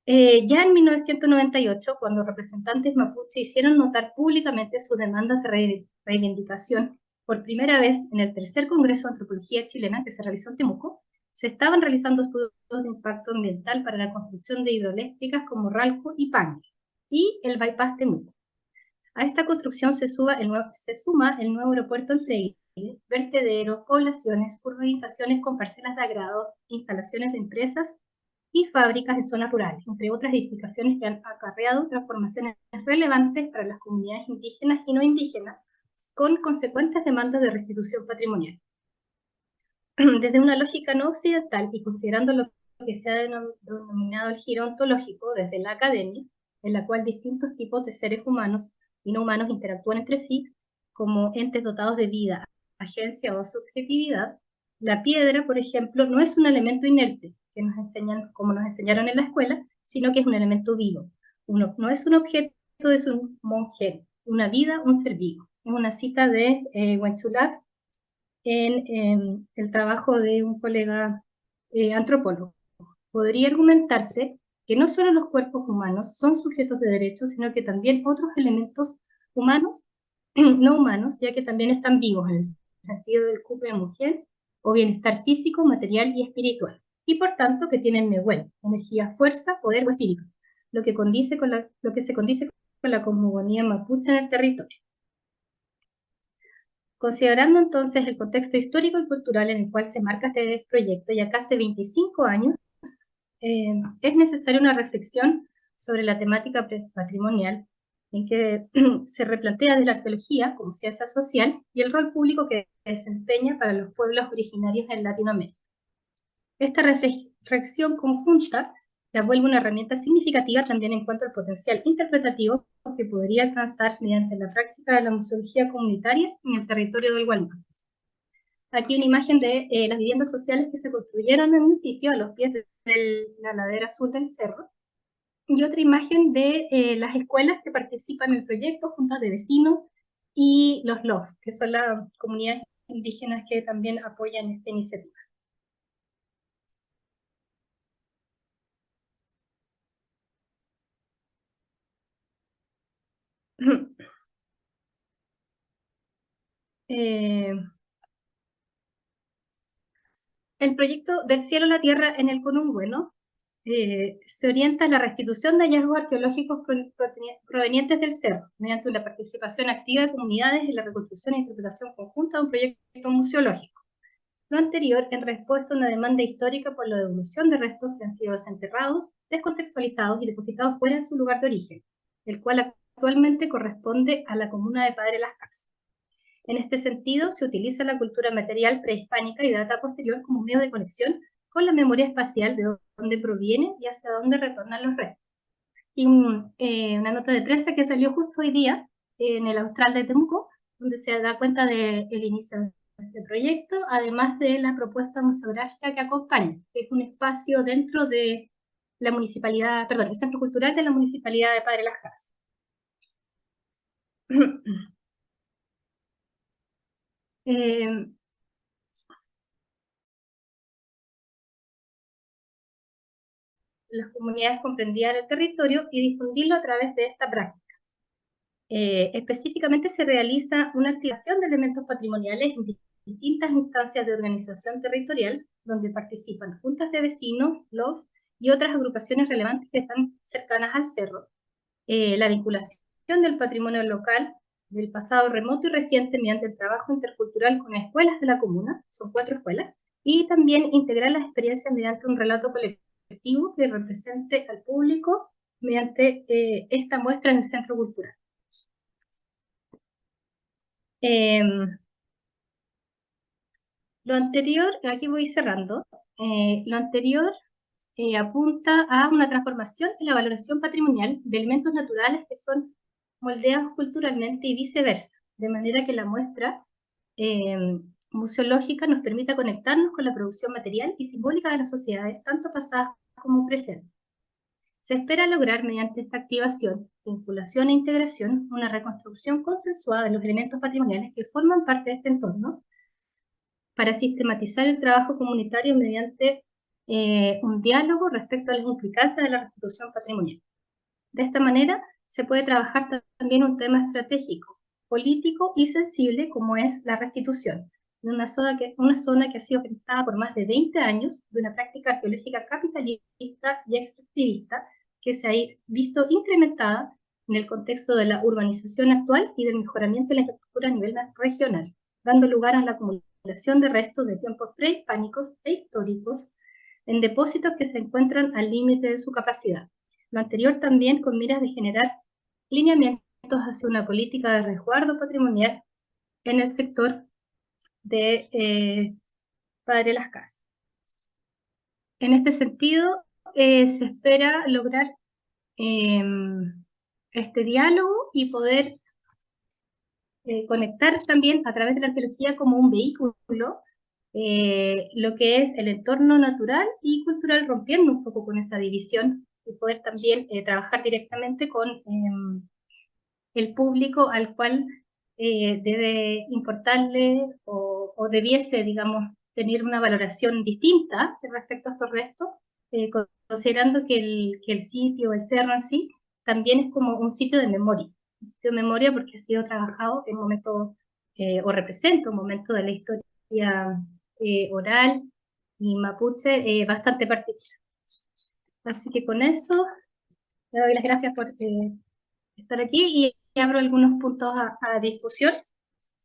Speaker 4: Ya en 1998, cuando representantes mapuche hicieron notar públicamente sus demandas de reivindicación, por primera vez en el tercer Congreso de Antropología Chilena que se realizó en Temuco, se estaban realizando estudios de impacto ambiental para la construcción de hidroeléctricas como Ralco y Pangue, y el bypass Temuco. A esta construcción se suma el nuevo aeropuerto en Freire, vertederos, poblaciones, urbanizaciones con parcelas de agrado, instalaciones de empresas y fábricas en zonas rurales, entre otras edificaciones que han acarreado transformaciones relevantes para las comunidades indígenas y no indígenas, con consecuentes demandas de restitución patrimonial. Desde una lógica no occidental y considerando lo que se ha denominado el giro ontológico desde la academia, en la cual distintos tipos de seres humanos y no humanos interactúan entre sí como entes dotados de vida, agencia o subjetividad, la piedra, por ejemplo, no es un elemento inerte, que nos enseñan, como nos enseñaron en la escuela, sino que es un elemento vivo. No es un objeto, es un monje, una vida, un ser vivo. Es una cita de Huenchulaf en el trabajo de un colega antropólogo. Podría argumentarse que no solo los cuerpos humanos son sujetos de derechos, sino que también otros elementos humanos, no humanos, ya que también están vivos en el sentido del cupo de mujer, o bienestar físico, material y espiritual, y por tanto que tienen nehuel, energía, fuerza, poder o espíritu, lo que se condice con la cosmogonía mapuche en el territorio. Considerando entonces el contexto histórico y cultural en el cual se marca este proyecto, ya casi 25 años, es necesaria una reflexión sobre la temática patrimonial, en que se replantea de la arqueología como ciencia social y el rol público que desempeña para los pueblos originarios en Latinoamérica. Esta reflexión conjunta la vuelve una herramienta significativa también en cuanto al potencial interpretativo que podría alcanzar mediante la práctica de la museología comunitaria en el territorio del Gualmapu. Aquí una imagen de las viviendas sociales que se construyeron en un sitio a los pies de la ladera sur del cerro, y otra imagen de las escuelas que participan en el proyecto, juntas de vecinos, y los LOF, que son las comunidades indígenas que también apoyan esta iniciativa. El proyecto Del cielo a la tierra en el Conungüeno se orienta a la restitución de hallazgos arqueológicos provenientes del cerro, mediante la participación activa de comunidades en la reconstrucción e interpretación conjunta de un proyecto museológico. Lo anterior en respuesta a una demanda histórica por la devolución de restos que han sido desenterrados, descontextualizados y depositados fuera de su lugar de origen, el cual actualmente corresponde a la comuna de Padre Las Casas. En este sentido, se utiliza la cultura material prehispánica y data posterior como medio de conexión con la memoria espacial de dónde proviene y hacia dónde retornan los restos. Y una nota de prensa que salió justo hoy día en el Austral de Temuco, donde se da cuenta del inicio de este proyecto, además de la propuesta museográfica que acompaña, que es un espacio dentro de la municipalidad, perdón, el Centro Cultural de la Municipalidad de Padre Las Casas. Las comunidades comprendían el territorio y difundirlo a través de esta práctica. Específicamente se realiza una activación de elementos patrimoniales en distintas instancias de organización territorial, donde participan juntas de vecinos, LOF y otras agrupaciones relevantes que están cercanas al cerro. La vinculación del patrimonio local del pasado remoto y reciente mediante el trabajo intercultural con escuelas de la comuna, son 4 escuelas, y también integrar las experiencias mediante un relato colectivo que represente al público mediante esta muestra en el Centro Cultural. Lo anterior, aquí voy cerrando, lo anterior apunta a una transformación en la valoración patrimonial de elementos naturales que son moldeados culturalmente y viceversa, de manera que la muestra museológica nos permita conectarnos con la producción material y simbólica de las sociedades, tanto pasadas como presentes. Se espera lograr mediante esta activación, vinculación e integración una reconstrucción consensuada de los elementos patrimoniales que forman parte de este entorno para sistematizar el trabajo comunitario mediante un diálogo respecto a las implicancias de la restitución patrimonial. De esta manera se puede trabajar también un tema estratégico, político y sensible como es la restitución, en una zona que ha sido afectada por más de 20 años de una práctica arqueológica capitalista y extractivista que se ha visto incrementada en el contexto de la urbanización actual y del mejoramiento de la infraestructura a nivel regional, dando lugar a la acumulación de restos de tiempos prehispánicos e históricos en depósitos que se encuentran al límite de su capacidad. Lo anterior también con miras de generar lineamientos hacia una política de resguardo patrimonial en el sector de Padre Las Casas. En este sentido, se espera lograr este diálogo y poder conectar también a través de la arqueología como un vehículo lo que es el entorno natural y cultural, rompiendo un poco con esa división y poder también trabajar directamente con el público al cual debe importarle o debiese, digamos, tener una valoración distinta respecto a estos restos, considerando que el sitio, el cerro en sí, también es como un sitio de memoria porque ha sido trabajado en un momento, o representa un momento de la historia oral y mapuche bastante particular. Así que con eso, le doy las gracias por estar aquí y abro algunos puntos a discusión.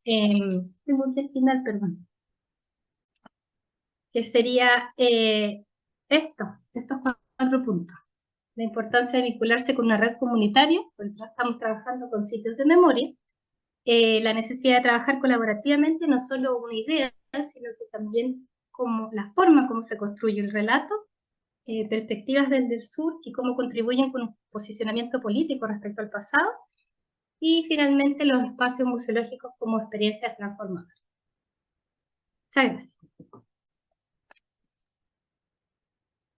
Speaker 4: Tengo que al final, perdón. Que sería estos 4 puntos. La importancia de vincularse con una red comunitaria, porque estamos trabajando con sitios de memoria. La necesidad de trabajar colaborativamente, no solo una idea, sino que también como la forma como se construye el relato, perspectivas desde el sur y cómo contribuyen con un posicionamiento político respecto al pasado, y finalmente los espacios museológicos como experiencias transformadoras. Muchas gracias.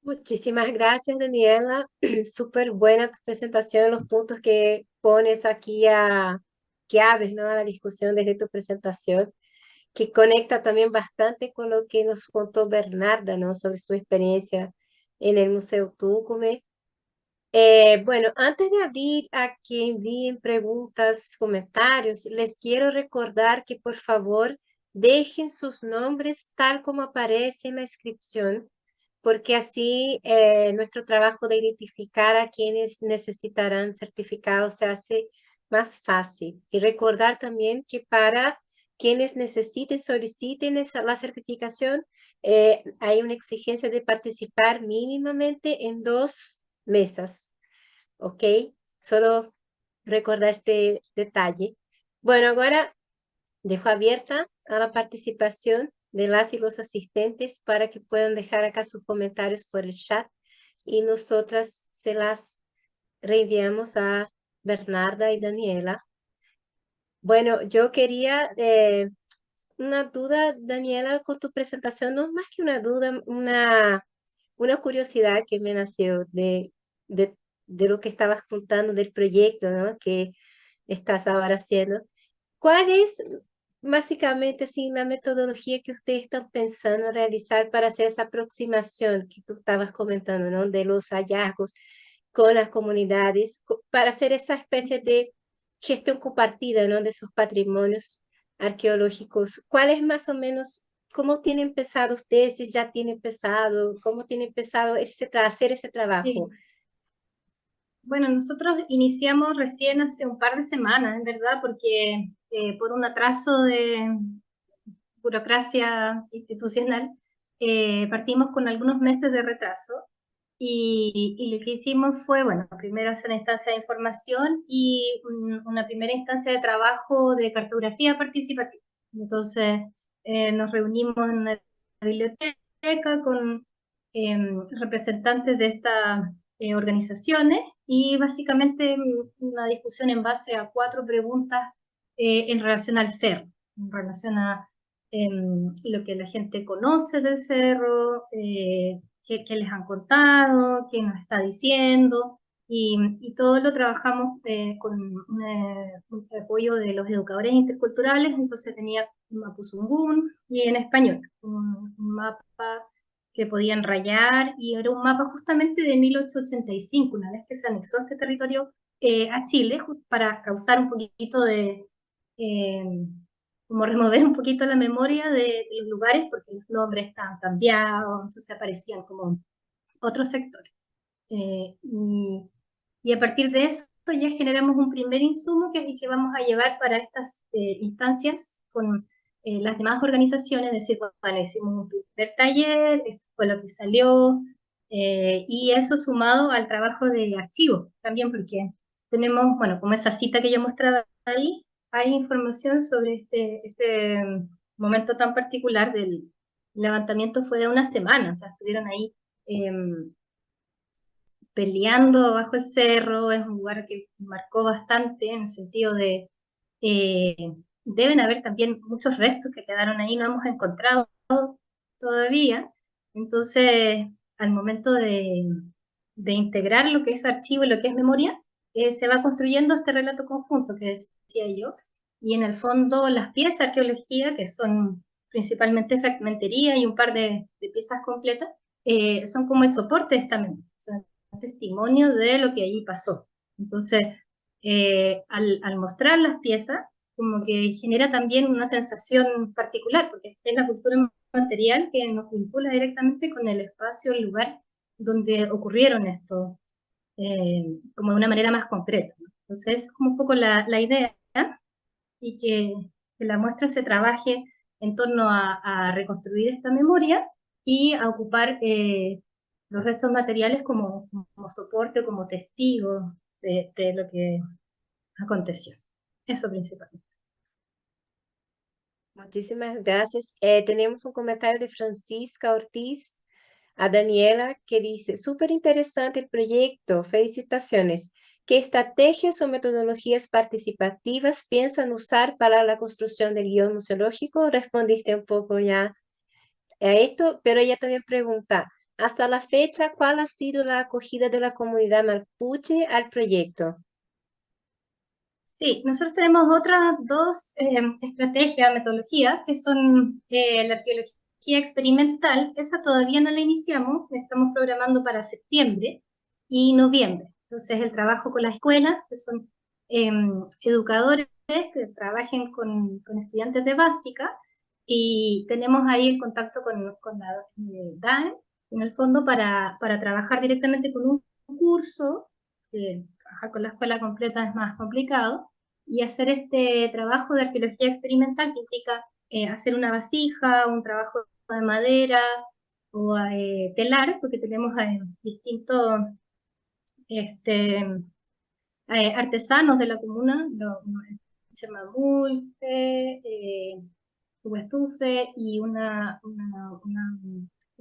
Speaker 1: Muchísimas gracias, Daniela. Súper buena tu presentación, los puntos que pones aquí que abres, ¿no?, a la discusión desde tu presentación, que conecta también bastante con lo que nos contó Bernarda, ¿no?, sobre su experiencia en el Museo Tucumé. Bueno, antes de abrir a que envíen preguntas, comentarios, les quiero recordar que por favor dejen sus nombres tal como aparece en la inscripción, porque así nuestro trabajo de identificar a quienes necesitarán certificados se hace más fácil. Y recordar también que para quienes necesiten, soliciten la certificación, hay una exigencia de participar mínimamente en 2 mesas, ¿ok? Solo recordar este detalle. Bueno, ahora dejo abierta a la participación de las y los asistentes para que puedan dejar acá sus comentarios por el chat y nosotras se las reenviamos a Bernarda y Daniela. Bueno, yo quería una duda, Daniela, con tu presentación, no más que una duda, una curiosidad que me nació de lo que estabas contando del proyecto, ¿no?, que estás ahora haciendo. ¿Cuál es básicamente así la metodología que ustedes están pensando realizar para hacer esa aproximación que tú estabas comentando, ¿no?, de los hallazgos con las comunidades, para hacer esa especie de gestión compartida, ¿no?, de sus patrimonios arqueológicos? ¿Cuál es más o menos, cómo tienen empezado ustedes, si ya tienen empezado, cómo tienen empezado hacer ese trabajo?
Speaker 4: Sí. Bueno, nosotros iniciamos recién hace un par de semanas, en verdad, porque por un atraso de burocracia institucional, partimos con algunos meses de retraso y lo que hicimos fue, bueno, primero hacer una instancia de información y una primera instancia de trabajo de cartografía participativa. Entonces nos reunimos en una biblioteca con representantes de estas organizaciones y básicamente una discusión en base a 4 preguntas en relación al cerro. en relación a lo que la gente conoce del cerro, qué les han contado, qué nos está diciendo, y todo lo trabajamos con un apoyo de los educadores interculturales. Entonces tenía un mapuzungún y en español, un mapa que podían rayar, y era un mapa justamente de 1885, una vez que se anexó este territorio a Chile, para causar un poquito de, eh, como remover un poquito la memoria de los lugares, porque los nombres estaban cambiados, entonces aparecían como otros sectores. Y a partir de eso ya generamos un primer insumo que vamos a llevar para estas instancias con las demás organizaciones. Es decir, bueno, hicimos un primer taller, esto fue lo que salió, y eso sumado al trabajo de archivo también, porque tenemos, bueno, como esa cita que yo mostraba ahí, hay información sobre este momento tan particular del levantamiento. Fue de una semana, o sea, estuvieron ahí peleando bajo el cerro. Es un lugar que marcó bastante en el sentido de, eh, deben haber también muchos restos que quedaron ahí, no hemos encontrado todavía. Entonces, al momento de integrar lo que es archivo y lo que es memoria, se va construyendo este relato conjunto que decía yo, y en el fondo las piezas de arqueología, que son principalmente fragmentería y un par de piezas completas, son como el soporte de esta memoria, son testimonio de lo que allí pasó. Entonces, al mostrar las piezas, como que genera también una sensación particular, porque es la cultura material que nos vincula directamente con el espacio, el lugar donde ocurrieron esto, como de una manera más concreta, ¿no? Entonces, es como un poco la idea, y que la muestra se trabaje en torno a reconstruir esta memoria y a ocupar los restos materiales como soporte o como testigo de lo que aconteció. Eso principalmente.
Speaker 1: Muchísimas gracias. Tenemos un comentario de Francisca Ortiz a Daniela, que dice: súper interesante el proyecto, felicitaciones. ¿Qué estrategias o metodologías participativas piensan usar para la construcción del guión museológico? Respondiste un poco ya a esto, pero ella también pregunta: hasta la fecha, ¿cuál ha sido la acogida de la comunidad mapuche al proyecto?
Speaker 4: Sí, nosotros tenemos otras dos estrategias, metodologías, que son la arqueología experimental. Esa todavía no la iniciamos, la estamos programando para septiembre y noviembre. Entonces, el trabajo con las escuelas, que son educadores que trabajen con estudiantes de básica, y tenemos ahí el contacto con la DAE, en el fondo, para trabajar directamente con un curso. Trabajar con la escuela completa es más complicado, y hacer este trabajo de arqueología experimental que implica hacer una vasija, un trabajo de madera o telar, porque tenemos distintos este, artesanos de la comuna, Chemamulte, Huestufe y ¿cómo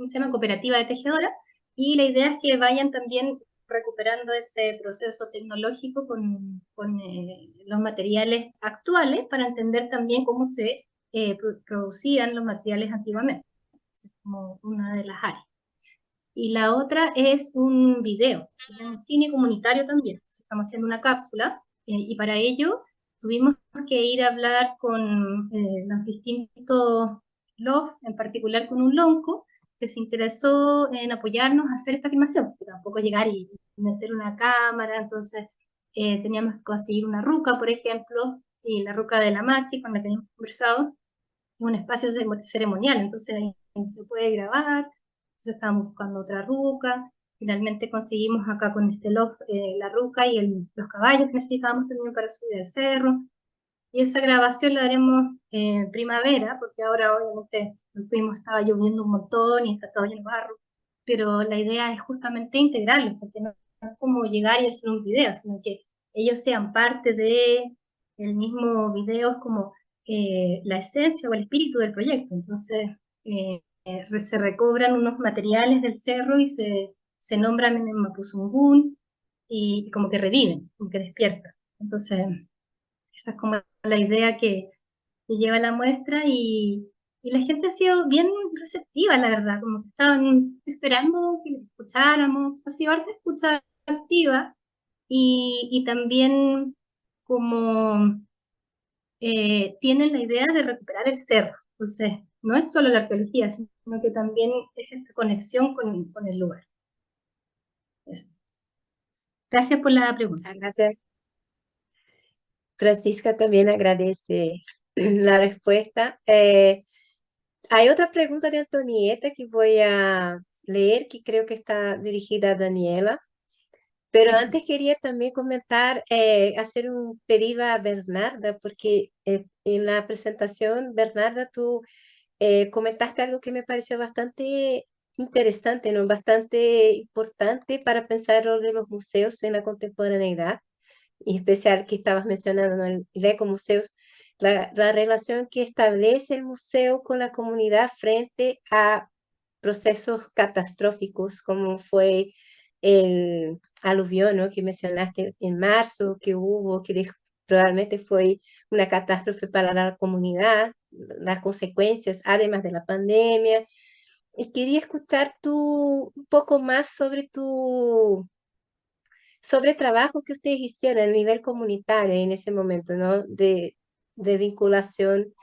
Speaker 4: se llama? Cooperativa de tejedora, y la idea es que vayan también recuperando ese proceso tecnológico con los materiales actuales, para entender también cómo se producían los materiales antiguamente. Esa es como una de las áreas. Y la otra es un video, es un cine comunitario también. Entonces, estamos haciendo una cápsula, y para ello tuvimos que ir a hablar con los distintos LOF, en particular con un lonco que se interesó en apoyarnos a hacer esta filmación, que tampoco llegar y meter una cámara. Entonces teníamos que conseguir una ruca, por ejemplo, y la ruca de la Machi, con la que hemos conversado, un espacio ceremonial, entonces ahí se puede grabar. Entonces estábamos buscando otra ruca, finalmente conseguimos acá con este loft la ruca y los caballos que necesitábamos también para subir al cerro, y esa grabación la haremos en primavera, porque ahora obviamente estaba lloviendo un montón y está todo lleno de barro, pero la idea es justamente integrarlos, porque no es como llegar y hacer un video, sino que ellos sean parte de el mismo video, es como la esencia o el espíritu del proyecto. Entonces se recobran unos materiales del cerro y se nombran en el Mapuzungún, y como que reviven, como que despiertan. Entonces esa es como la idea que que lleva la muestra y la gente ha sido bien receptiva, la verdad, como que estaban esperando que les escucháramos, ha sido harta escucha activa y también como tienen la idea de recuperar el cerro. Entonces, no es solo la arqueología, sino que también es esta conexión con el lugar. Eso. Gracias por la pregunta.
Speaker 1: Muchas gracias. Francisca también agradece la respuesta. Hay otra pregunta de Antonieta que voy a leer, que creo que está dirigida a Daniela. Pero antes quería también comentar, hacer un pedido a Bernarda, porque en la presentación, Bernarda, tú comentaste algo que me pareció bastante interesante, ¿no? Bastante importante para pensar el rol de los museos en la contemporaneidad, en especial que estabas mencionando, ¿no? El ecomuseos, la relación que establece el museo con la comunidad frente a procesos catastróficos, como fue el aluvión, ¿no? Que mencionaste en marzo, que hubo, probablemente fue una catástrofe para la comunidad, las consecuencias, además de la pandemia. Y quería escuchar un poco más sobre el trabajo que ustedes hicieron a nivel comunitario en ese momento, ¿no? De vinculación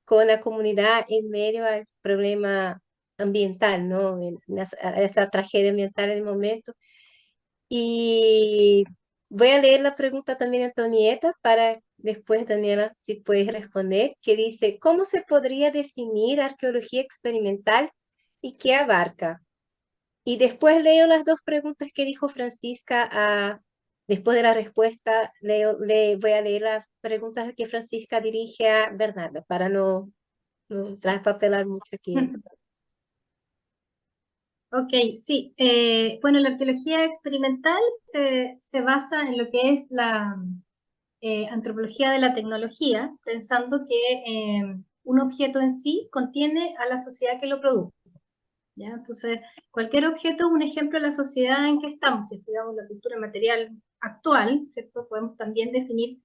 Speaker 1: con la comunidad en medio al problema ambiental, ¿no? A esa tragedia ambiental en el momento. Y voy a leer la pregunta también a Antonieta para después, Daniela, si puedes responder, que dice, ¿cómo se podría definir arqueología experimental y qué abarca? Y después leo las dos preguntas que dijo Francisca. Después de la respuesta, voy a leer las preguntas que Francisca dirige a Bernardo para no traspapelar mucho aquí.
Speaker 4: Ok, sí. Bueno, la arqueología experimental se basa en lo que es la antropología de la tecnología, pensando que un objeto en sí contiene a la sociedad que lo produce. ¿Ya? Entonces, cualquier objeto es un ejemplo de la sociedad en que estamos. Si estudiamos la cultura material actual, ¿cierto? Podemos también definir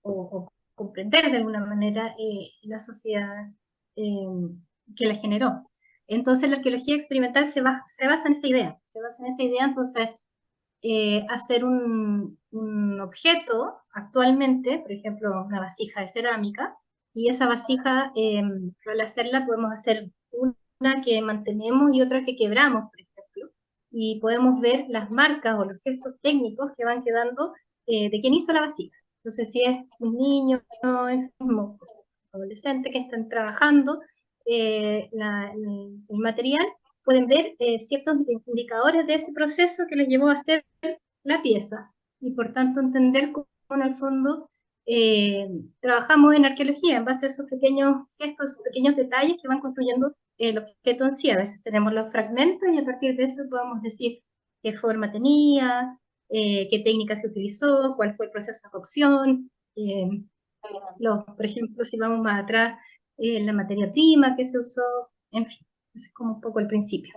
Speaker 4: o comprender de alguna manera la sociedad que la generó. Entonces, la arqueología experimental se basa en esa idea. Se basa en esa idea, entonces, hacer un objeto actualmente, por ejemplo, una vasija de cerámica, y esa vasija, al hacerla podemos hacer una que mantenemos y otra que quebramos, por ejemplo, y podemos ver las marcas o los gestos técnicos que van quedando de quién hizo la vasija. Entonces, si es un niño, es un adolescente que están trabajando el material, pueden ver ciertos indicadores de ese proceso que les llevó a hacer la pieza y por tanto entender cómo en el fondo trabajamos en arqueología en base a esos pequeños gestos, esos pequeños detalles que van construyendo el objeto en sí. A veces tenemos los fragmentos y a partir de eso podemos decir qué forma tenía, qué técnica se utilizó, cuál fue el proceso de cocción, por ejemplo, si vamos más atrás, la materia prima que se usó, en fin, ese es como un poco el principio.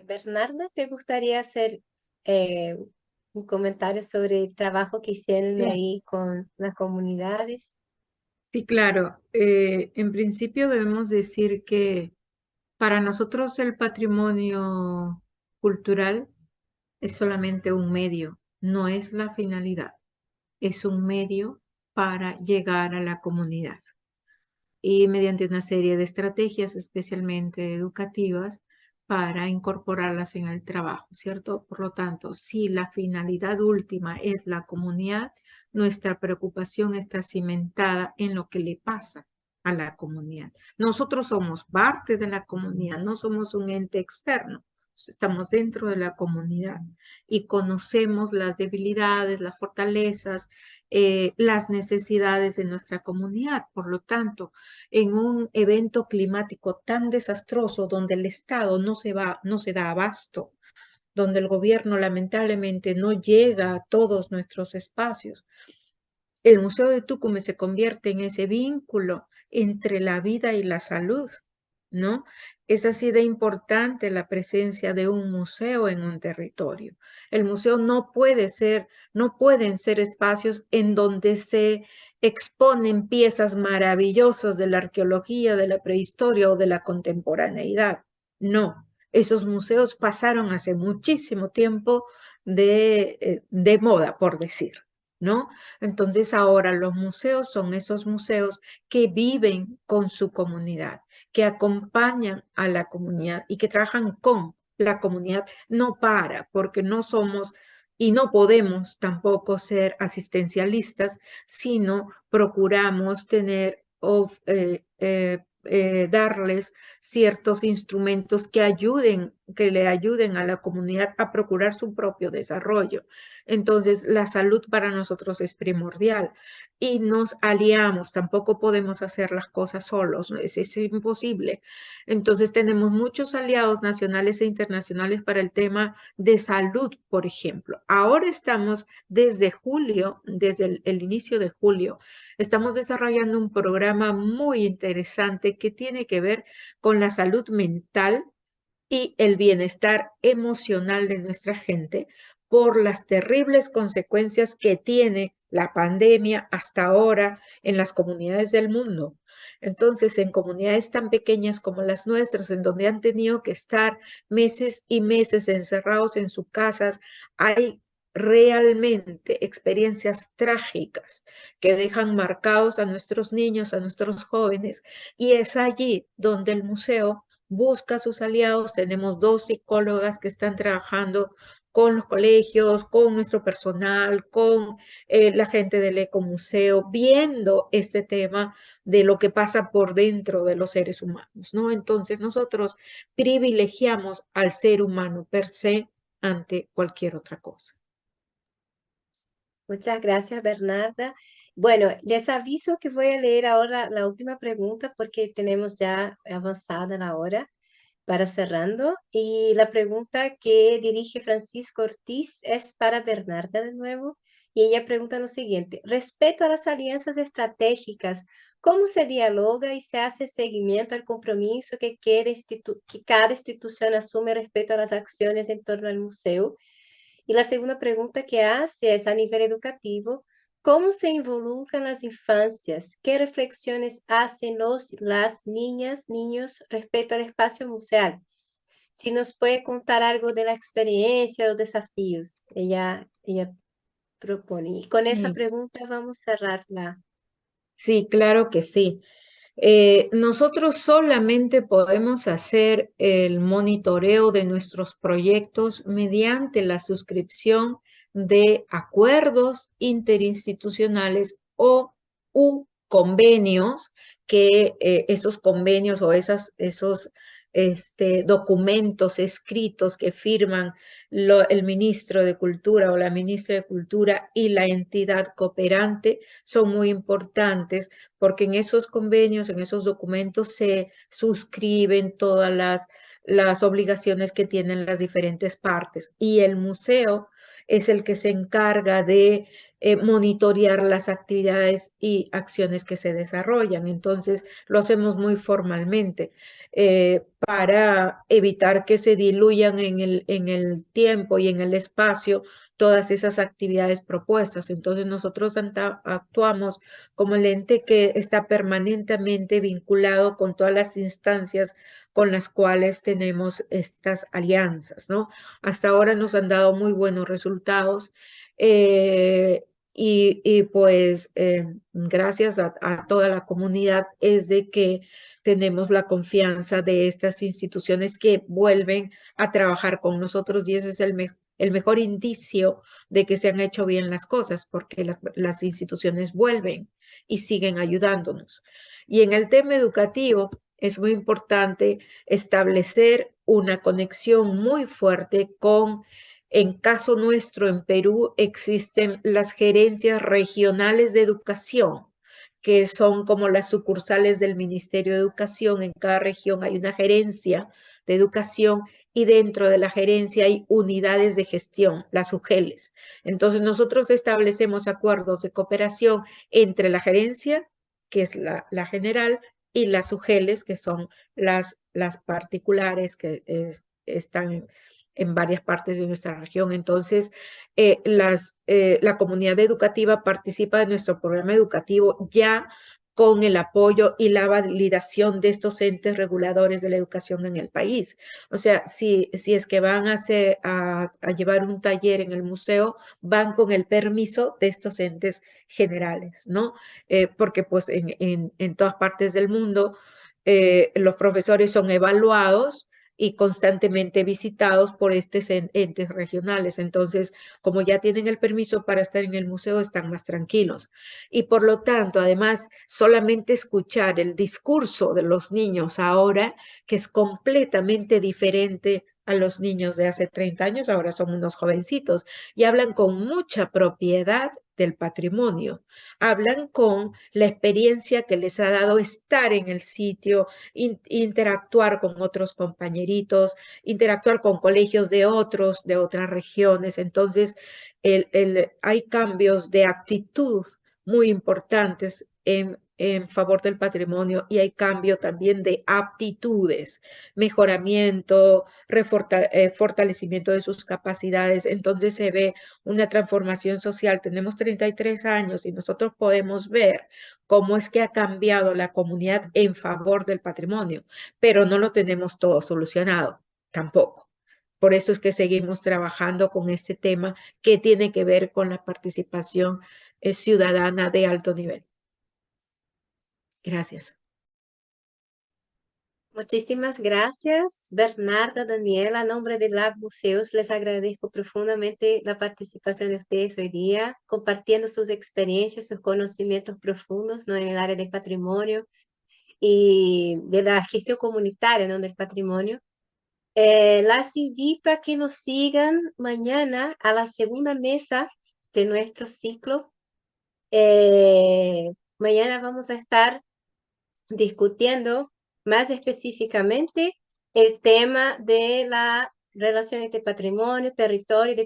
Speaker 1: Bernarda, ¿te gustaría hacer un comentario sobre el trabajo que hicieron
Speaker 3: Sí.
Speaker 1: ahí con las comunidades?
Speaker 3: Sí, claro. En principio debemos decir que para nosotros el patrimonio cultural es solamente un medio, no es la finalidad, es un medio para llegar a la comunidad. Y mediante una serie de estrategias, especialmente educativas, para incorporarlas en el trabajo, ¿cierto? Por lo tanto, si la finalidad última es la comunidad, nuestra preocupación está cimentada en lo que le pasa a la comunidad. Nosotros somos parte de la comunidad, no somos un ente externo, estamos dentro de la comunidad y conocemos las debilidades, las fortalezas, las necesidades de nuestra comunidad. Por lo tanto, en un evento climático tan desastroso donde el Estado no se da abasto, donde el gobierno lamentablemente no llega a todos nuestros espacios, el Museo de Tucumán se convierte en ese vínculo entre la vida y la salud. ¿no? Es así de importante la presencia de un museo en un territorio. El museo no pueden ser espacios en donde se exponen piezas maravillosas de la arqueología, de la prehistoria o de la contemporaneidad. No, esos museos pasaron hace muchísimo tiempo de moda, por decir, ¿no? Entonces ahora los museos son esos museos que viven con su comunidad, que acompañan a la comunidad y que trabajan con la comunidad, no porque no somos y no podemos tampoco ser asistencialistas, sino procuramos tener darles ciertos instrumentos que le ayuden a la comunidad a procurar su propio desarrollo. Entonces, la salud para nosotros es primordial y nos aliamos, tampoco podemos hacer las cosas solos, es imposible. Entonces, tenemos muchos aliados nacionales e internacionales para el tema de salud, por ejemplo. Ahora estamos desde julio, desde el inicio de julio, estamos desarrollando un programa muy interesante que tiene que ver con la salud mental y el bienestar emocional de nuestra gente por las terribles consecuencias que tiene la pandemia hasta ahora en las comunidades del mundo. Entonces, en comunidades tan pequeñas como las nuestras, en donde han tenido que estar meses y meses encerrados en sus casas, hay realmente experiencias trágicas que dejan marcados a nuestros niños, a nuestros jóvenes, y es allí donde el museo busca a sus aliados. Tenemos 2 psicólogas que están trabajando con los colegios, con nuestro personal, con la gente del ecomuseo, viendo este tema de lo que pasa por dentro de los seres humanos, ¿no? Entonces nosotros privilegiamos al ser humano per se ante cualquier otra cosa.
Speaker 1: Muchas gracias, Bernarda. Bueno, les aviso que voy a leer ahora la última pregunta porque tenemos ya avanzada la hora para cerrando. Y la pregunta que dirige Francisco Ortiz es para Bernarda de nuevo. Y ella pregunta lo siguiente: respecto a las alianzas estratégicas, ¿cómo se dialoga y se hace seguimiento al compromiso que cada institución asume respecto a las acciones en torno al museo? Y la segunda pregunta que hace es a nivel educativo: ¿cómo se involucran las infancias? ¿Qué reflexiones hacen las niñas, niños respecto al espacio museal? Si nos puede contar algo de la experiencia o desafíos, ella propone. Y con esa
Speaker 3: Sí,
Speaker 1: pregunta vamos a cerrarla.
Speaker 3: sí, claro que sí. Nosotros solamente podemos hacer el monitoreo de nuestros proyectos mediante la suscripción de acuerdos interinstitucionales u convenios, que esos convenios o esos documentos escritos que firman el ministro de Cultura o la ministra de Cultura y la entidad cooperante son muy importantes, porque en esos convenios, en esos documentos se suscriben todas las obligaciones que tienen las diferentes partes, y el museo es el que se encarga de monitorear las actividades y acciones que se desarrollan. Entonces, lo hacemos muy formalmente para evitar que se diluyan en el tiempo y en el espacio todas esas actividades propuestas. Entonces, nosotros actuamos como el ente que está permanentemente vinculado con todas las instancias con las cuales tenemos estas alianzas, ¿no? Hasta ahora nos han dado muy buenos resultados pues gracias a toda la comunidad es de que tenemos la confianza de estas instituciones que vuelven a trabajar con nosotros, y ese es el mejor indicio de que se han hecho bien las cosas, porque las instituciones vuelven y siguen ayudándonos. Y en el tema educativo es muy importante establecer una conexión muy fuerte en caso nuestro en Perú existen las gerencias regionales de educación, que son como las sucursales del Ministerio de Educación. En cada región hay una gerencia de educación y dentro de la gerencia hay unidades de gestión, las UGELES. Entonces nosotros establecemos acuerdos de cooperación entre la gerencia, que es la general, y las UGELES, que son las particulares que están en varias partes de nuestra región. Entonces, la comunidad educativa participa de nuestro programa educativo ya con el apoyo y la validación de estos entes reguladores de la educación en el país. O sea, si es que van a llevar un taller en el museo, van con el permiso de estos entes generales, ¿no? Porque pues en todas partes del mundo los profesores son evaluados y constantemente visitados por estos entes regionales. Entonces, como ya tienen el permiso para estar en el museo, están más tranquilos. Y por lo tanto, además, solamente escuchar el discurso de los niños ahora, que es completamente diferente a los niños de hace 30 años, ahora son unos jovencitos, y hablan con mucha propiedad del patrimonio. Hablan con la experiencia que les ha dado estar en el sitio, interactuar con otros compañeritos, interactuar con colegios de otras regiones. Entonces, hay cambios de actitud muy importantes en favor del patrimonio y hay cambio también de aptitudes, mejoramiento, fortalecimiento de sus capacidades. Entonces se ve una transformación social. Tenemos 33 años y nosotros podemos ver cómo es que ha cambiado la comunidad en favor del patrimonio, pero no lo tenemos todo solucionado tampoco. Por eso es que seguimos trabajando con este tema que tiene que ver con la participación ciudadana de alto nivel. Gracias.
Speaker 1: Muchísimas gracias, Bernarda, Daniela. A nombre de Lab Museos, les agradezco profundamente la participación de ustedes hoy día, compartiendo sus experiencias, sus conocimientos profundos, ¿no?, en el área del patrimonio y de la gestión comunitaria, ¿no?, del patrimonio. Las invito a que nos sigan mañana a la segunda mesa de nuestro ciclo. Mañana vamos a estar discutiendo más específicamente el tema de la relación entre patrimonio, territorio y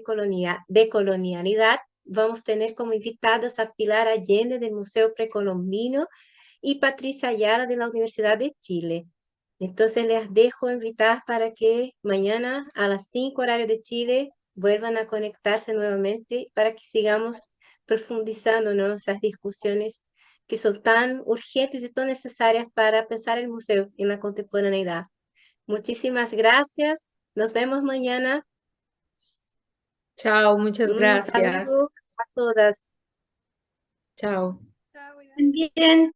Speaker 1: de colonialidad. Vamos a tener como invitadas a Pilar Allende del Museo Precolombino y Patricia Ayala de la Universidad de Chile. Entonces les dejo invitadas para que mañana a las 5 horario de Chile vuelvan a conectarse nuevamente para que sigamos profundizando, ¿no?, esas discusiones que son tan urgentes y tan necesarias para pensar el museo en la contemporaneidad. Muchísimas gracias. Nos vemos mañana.
Speaker 3: Chao, muchas
Speaker 1: Un
Speaker 3: gracias.
Speaker 1: saludo a todas.
Speaker 3: Chao.
Speaker 4: Bien.